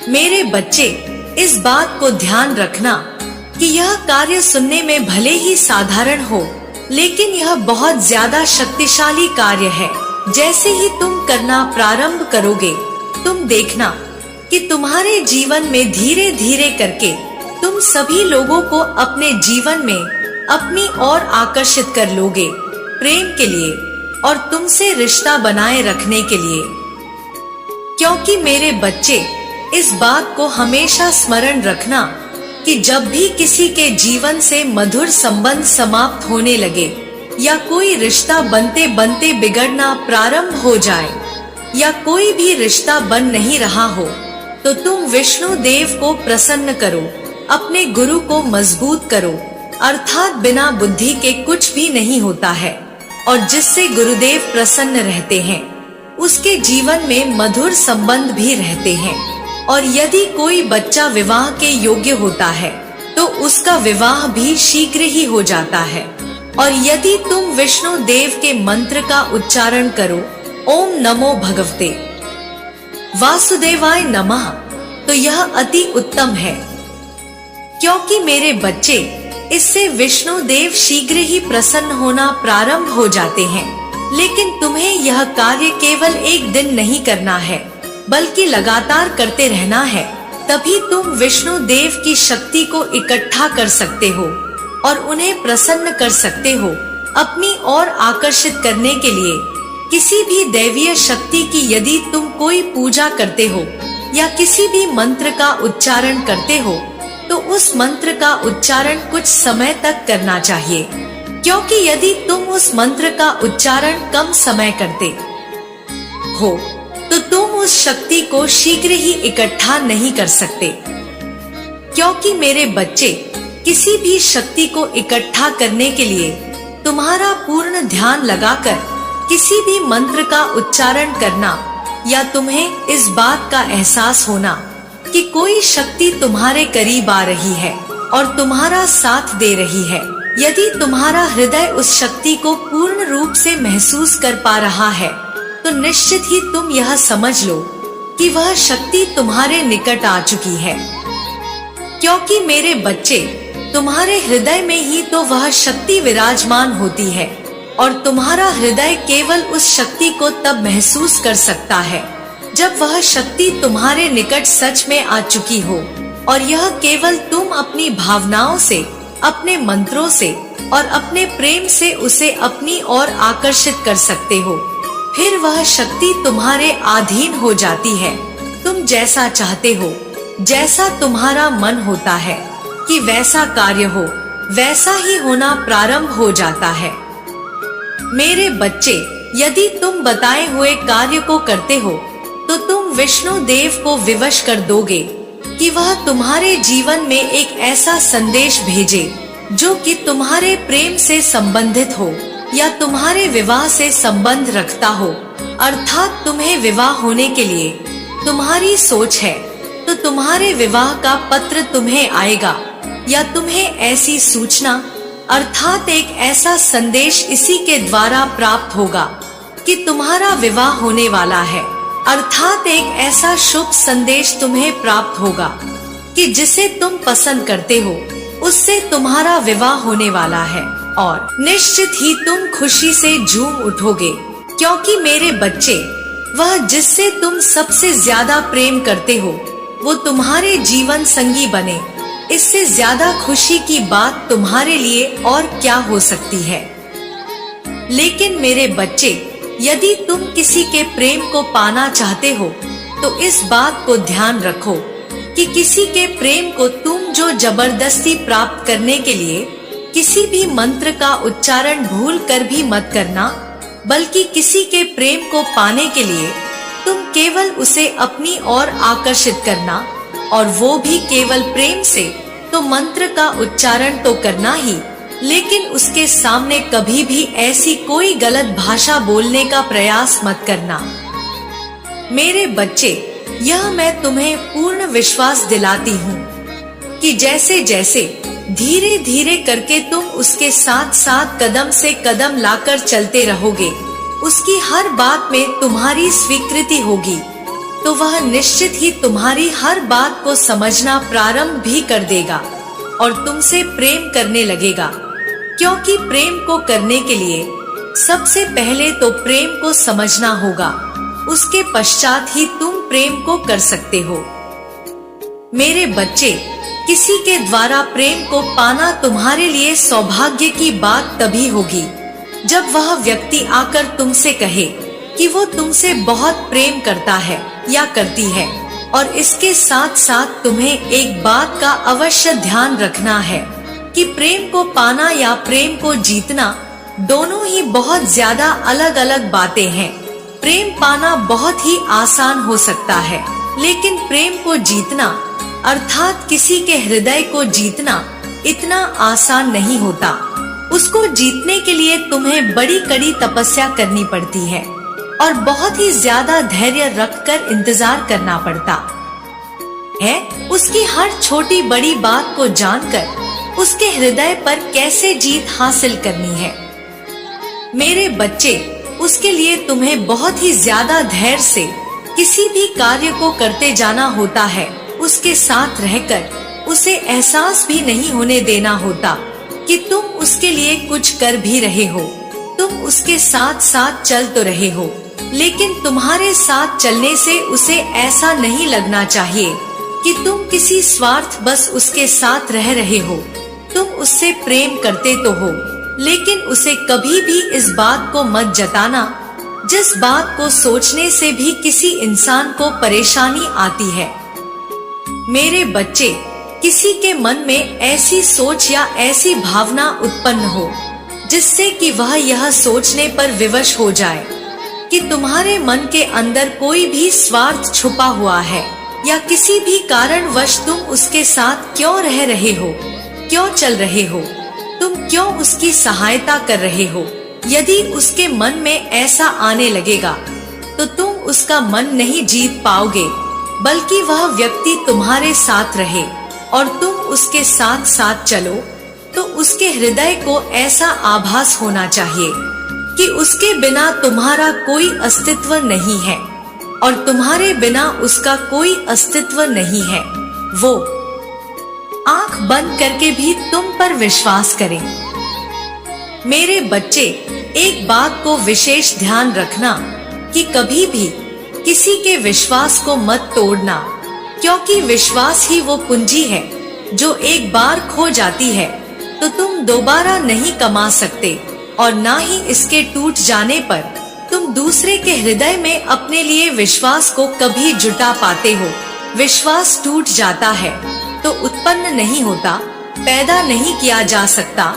S1: मेरे बच्चे, इस बात को ध्यान रखना कि यह कार्य सुनने में भले ही साधारण हो, लेकिन यह बहुत ज्यादा शक्तिशाली कार्य है। जैसे ही तुम करना प्रारंभ करोगे, तुम देखना कि तुम्हारे जीवन में धीरे धीरे करके तुम सभी लोगों को अपने जीवन में अपनी ओर आकर्षित कर लोगे, प्रेम के लिए और तुमसे रिश्ता बनाए रखने के लिए। क्योंकि मेरे बच्चे, इस बात को हमेशा स्मरण रखना कि जब भी किसी के जीवन से मधुर संबंध समाप्त होने लगे, या कोई रिश्ता बनते बनते बिगड़ना प्रारंभ हो जाए, या कोई भी रिश्ता बन नहीं रहा हो, तो तुम विष्णु देव को प्रसन्न करो, अपने गुरु को मजबूत करो। अर्थात बिना बुद्धि के कुछ भी नहीं होता है, और जिससे गुरुदेव प्रसन्न रहते हैं, उसके जीवन में मधुर संबंध भी रहते हैं। और यदि कोई बच्चा विवाह के योग्य होता है, तो उसका विवाह भी शीघ्र ही हो जाता है। और यदि तुम विष्णु देव के मंत्र का उच्चारण करो, ओम नमो भगवते वासुदेवाय नमः, तो यह अति उत्तम है। क्योंकि मेरे बच्चे, इससे विष्णु देव शीघ्र ही प्रसन्न होना प्रारंभ हो जाते हैं। लेकिन तुम्हें यह कार्य केवल एक दिन नहीं करना है, बल्कि लगातार करते रहना है। तभी तुम विष्णु देव की शक्ति को इकट्ठा कर सकते हो और उन्हें प्रसन्न कर सकते हो, अपनी ओर आकर्षित करने के लिए। किसी भी दैवीय शक्ति की यदि तुम कोई पूजा करते हो या किसी भी मंत्र का उच्चारण करते हो, तो उस मंत्र का उच्चारण कुछ समय तक करना चाहिए। क्योंकि यदि तुम उस मंत्र का उच्चारण कम समय करते हो, तो तुम उस शक्ति को शीघ्र ही इकट्ठा नहीं कर सकते। क्योंकि मेरे बच्चे, किसी भी शक्ति को इकट्ठा करने के लिए तुम्हारा पूर्ण ध्यान लगाकर किसी भी मंत्र का उच्चारण करना, या तुम्हें इस बात का एहसास होना कि कोई शक्ति तुम्हारे करीब आ रही है और तुम्हारा साथ दे रही है, यदि तुम्हारा हृदय उस शक्ति को पूर्ण रूप से महसूस कर पा रहा है, तो निश्चित ही तुम यह समझ लो कि वह शक्ति तुम्हारे निकट आ चुकी है। क्योंकि मेरे बच्चे, तुम्हारे हृदय में ही तो वह शक्ति विराजमान होती है। और तुम्हारा हृदय केवल उस शक्ति को तब महसूस कर सकता है जब वह शक्ति तुम्हारे निकट सच में आ चुकी हो, और यह केवल तुम अपनी भावनाओं से, अपने मंत्रों से और अपने प्रेम से उसे अपनी ओर आकर्षित कर सकते हो। फिर वह शक्ति तुम्हारे अधीन हो जाती है। तुम जैसा चाहते हो, जैसा तुम्हारा मन होता है कि वैसा कार्य हो, वैसा ही होना प्रारंभ हो जाता है। मेरे बच्चे, यदि तुम बताए हुए कार्य को करते हो तो तुम विष्णु देव को विवश कर दोगे कि वह तुम्हारे जीवन में एक ऐसा संदेश भेजे जो कि तुम्हारे प्रेम से संबंधित हो या तुम्हारे विवाह से संबंध रखता हो। अर्थात तुम्हें विवाह होने के लिए तुम्हारी सोच है तो तुम्हारे विवाह का पत्र तुम्हें आएगा, या तुम्हें ऐसी सूचना अर्थात एक ऐसा संदेश इसी के द्वारा प्राप्त होगा कि तुम्हारा विवाह होने वाला है। अर्थात एक ऐसा शुभ संदेश तुम्हें प्राप्त होगा कि जिसे तुम पसंद करते हो उससे तुम्हारा विवाह होने वाला है, और निश्चित ही तुम खुशी से झूम उठोगे, क्योंकि मेरे बच्चे, वह जिससे तुम सबसे ज्यादा प्रेम करते हो वो तुम्हारे जीवन संगी बने। इससे ज्यादा खुशी की बात तुम्हारे लिए और क्या हो सकती है। लेकिन मेरे बच्चे, यदि तुम किसी के प्रेम को पाना चाहते हो तो इस बात को ध्यान रखो कि किसी के प्रेम को तुम जो जबरदस्ती प्राप्त करने के लिए किसी भी मंत्र का उच्चारण भूल कर भी मत करना, बल्कि किसी के प्रेम को पाने के लिए तुम केवल उसे अपनी ओर आकर्षित करना, और वो भी केवल प्रेम से। तो मंत्र का उच्चारण तो करना ही, लेकिन उसके सामने कभी भी ऐसी कोई गलत भाषा बोलने का प्रयास मत करना। मेरे बच्चे, यह मैं तुम्हें पूर्ण विश्वास दिलाती हूँ कि जैसे जैसे धीरे धीरे करके तुम उसके साथ साथ कदम से कदम लाकर चलते रहोगे, उसकी हर बात में तुम्हारी स्वीकृति होगी, तो वह निश्चित ही तुम्हारी हर बात को समझना प्रारंभ भी कर देगा और तुमसे प्रेम करने लगेगा। क्योंकि प्रेम को करने के लिए सबसे पहले तो प्रेम को समझना होगा, उसके पश्चात ही तुम प्रेम को कर सकते हो। मेरे बच्चे, किसी के द्वारा प्रेम को पाना तुम्हारे लिए सौभाग्य की बात तभी होगी जब वह व्यक्ति आकर तुमसे कहे कि वो तुमसे बहुत प्रेम करता है या करती है। और इसके साथ साथ तुम्हें एक बात का अवश्य ध्यान रखना है कि प्रेम को पाना या प्रेम को जीतना दोनों ही बहुत ज्यादा अलग अलग बातें हैं। प्रेम पाना बहुत ही आसान हो सकता है, लेकिन प्रेम को जीतना अर्थात किसी के हृदय को जीतना इतना आसान नहीं होता। उसको जीतने के लिए तुम्हें बड़ी कड़ी तपस्या करनी पड़ती है और बहुत ही ज्यादा धैर्य रखकर इंतजार करना पड़ता है। उसकी हर छोटी बड़ी बात को जानकर उसके हृदय पर कैसे जीत हासिल करनी है। मेरे बच्चे, उसके लिए तुम्हें बहुत ही ज्यादा धैर्य से किसी भी कार्य को करते जाना होता है। उसके साथ रहकर उसे एहसास भी नहीं होने देना होता कि तुम उसके लिए कुछ कर भी रहे हो। तुम उसके साथ साथ चल तो रहे हो, लेकिन तुम्हारे साथ चलने से उसे ऐसा नहीं लगना चाहिए कि तुम किसी स्वार्थ बस उसके साथ रह रहे हो। तुम उससे प्रेम करते तो हो, लेकिन उसे कभी भी इस बात को मत जताना जिस बात को सोचने से भी किसी इंसान को परेशानी आती है। मेरे बच्चे, किसी के मन में ऐसी सोच या ऐसी भावना उत्पन्न हो जिससे कि वह यह सोचने पर विवश हो जाए कि तुम्हारे मन के अंदर कोई भी स्वार्थ छुपा हुआ है या किसी भी कारणवश तुम उसके साथ क्यों रह रहे हो, क्यों चल रहे हो, तुम क्यों उसकी सहायता कर रहे हो। यदि उसके मन में ऐसा आने लगेगा तो तुम उसका मन नहीं जीत पाओगे, बल्कि वह व्यक्ति तुम्हारे साथ रहे और तुम उसके साथ साथ चलो, तो उसके हृदय को ऐसा आभास होना चाहिए कि उसके बिना तुम्हारा कोई अस्तित्व नहीं है और तुम्हारे बिना उसका कोई अस्तित्व नहीं है। वो आंख बंद करके भी तुम पर विश्वास करें। मेरे बच्चे, एक बात को विशेष ध्यान रखना कि कभी भी किसी के विश्वास को मत तोड़ना, क्योंकि विश्वास ही वो पूंजी है जो एक बार खो जाती है तो तुम दोबारा नहीं कमा सकते, और ना ही इसके टूट जाने पर तुम दूसरे के हृदय में अपने लिए विश्वास को कभी जुटा पाते हो। विश्वास टूट जाता है तो उत्पन्न नहीं होता, पैदा नहीं किया जा सकता।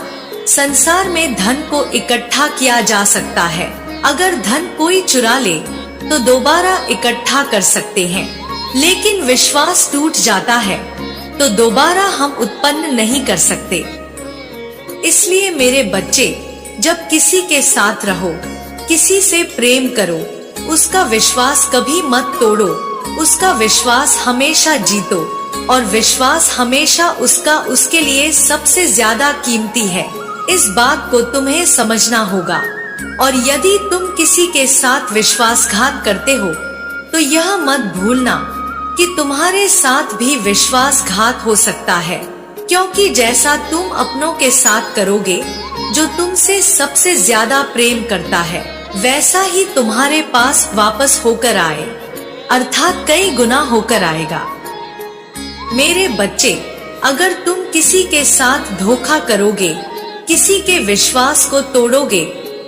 S1: संसार में धन को इकट्ठा किया जा सकता है, अगर धन कोई चुरा ले तो दोबारा इकट्ठा कर सकते हैं, लेकिन विश्वास टूट जाता है तो दोबारा हम उत्पन्न नहीं कर सकते। इसलिए मेरे बच्चे, जब किसी के साथ रहो, किसी से प्रेम करो, उसका विश्वास कभी मत तोड़ो, उसका विश्वास हमेशा जीतो, और विश्वास हमेशा उसका उसके लिए सबसे ज्यादा कीमती है। इस बात को तुम्हें समझना होगा। और यदि तुम किसी के साथ विश्वासघात करते हो तो यह मत भूलना कि तुम्हारे साथ भी विश्वासघात हो सकता है, क्योंकि जैसा तुम अपनों के साथ करोगे जो तुमसे सबसे ज्यादा प्रेम करता है, वैसा ही तुम्हारे पास वापस होकर आए, अर्थात कई गुना होकर आएगा। मेरे बच्चे, अगर तुम किसी के साथ धोखा करोगे, किसी के विश्वास को तोड़ोगे,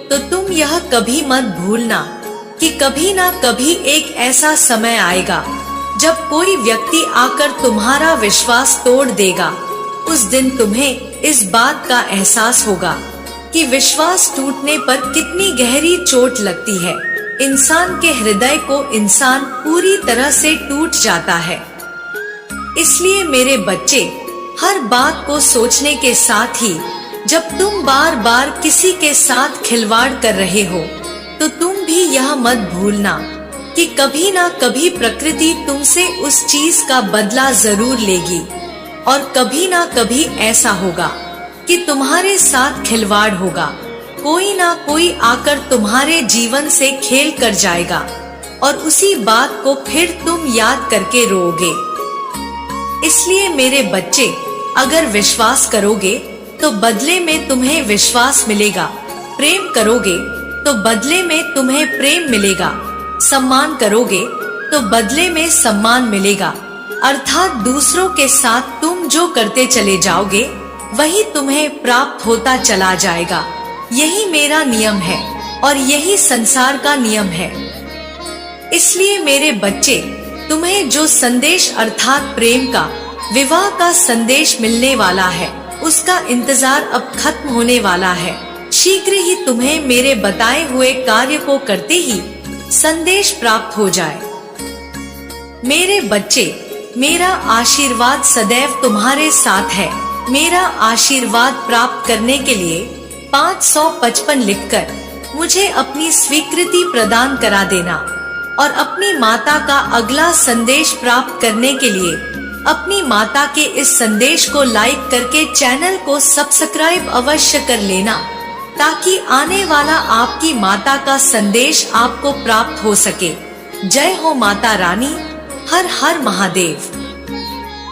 S1: तो तुम यह कभी मत भूलना कि कभी ना कभी एक ऐसा समय आएगा जब कोई व्यक्ति आकर तुम्हारा विश्वास तोड़ देगा। उस दिन तुम्हें इस बात का एहसास होगा कि विश्वास टूटने पर कितनी गहरी चोट लगती है। इंसान के हृदय को इंसान पूरी तरह से टूट जाता है। इसलिए मेरे बच्चे, हर बात को सोचने के साथ ही जब तुम बार बार किसी के साथ खिलवाड़ कर रहे हो तो तुम भी यह मत भूलना कि कभी ना कभी प्रकृति तुमसे उस चीज का बदला जरूर लेगी, और कभी ना कभी ऐसा होगा कि तुम्हारे साथ खिलवाड़ होगा। कोई ना कोई आकर तुम्हारे जीवन से खेल कर जाएगा, और उसी बात को फिर तुम याद करके रोओगे। इसलिए मेरे बच्चे, अगर विश्वास करोगे तो बदले में तुम्हें विश्वास मिलेगा, प्रेम करोगे तो बदले में तुम्हें प्रेम मिलेगा, सम्मान करोगे तो बदले में सम्मान मिलेगा, अर्थात दूसरों के साथ तुम जो करते चले जाओगे वही तुम्हें प्राप्त होता चला जाएगा। यही मेरा नियम है और यही संसार का नियम है। इसलिए मेरे बच्चे, तुम्हें जो संदेश अर्थात प्रेम का, विवाह का संदेश मिलने वाला है, उसका इंतजार अब खत्म होने वाला है। शीघ्र ही तुम्हें मेरे बताए हुए कार्य को करते ही संदेश प्राप्त हो जाए। मेरे बच्चे, मेरा आशीर्वाद सदैव तुम्हारे साथ है। मेरा आशीर्वाद प्राप्त करने के लिए 555 लिखकर मुझे अपनी स्वीकृति प्रदान करा देना, और अपनी माता का अगला संदेश प्राप्त करने के लिए अपनी माता के इस संदेश को लाइक करके चैनल को सब्सक्राइब अवश्य कर लेना, ताकि आने वाला आपकी माता का संदेश आपको प्राप्त हो सके। जय हो माता रानी। हर हर महादेव।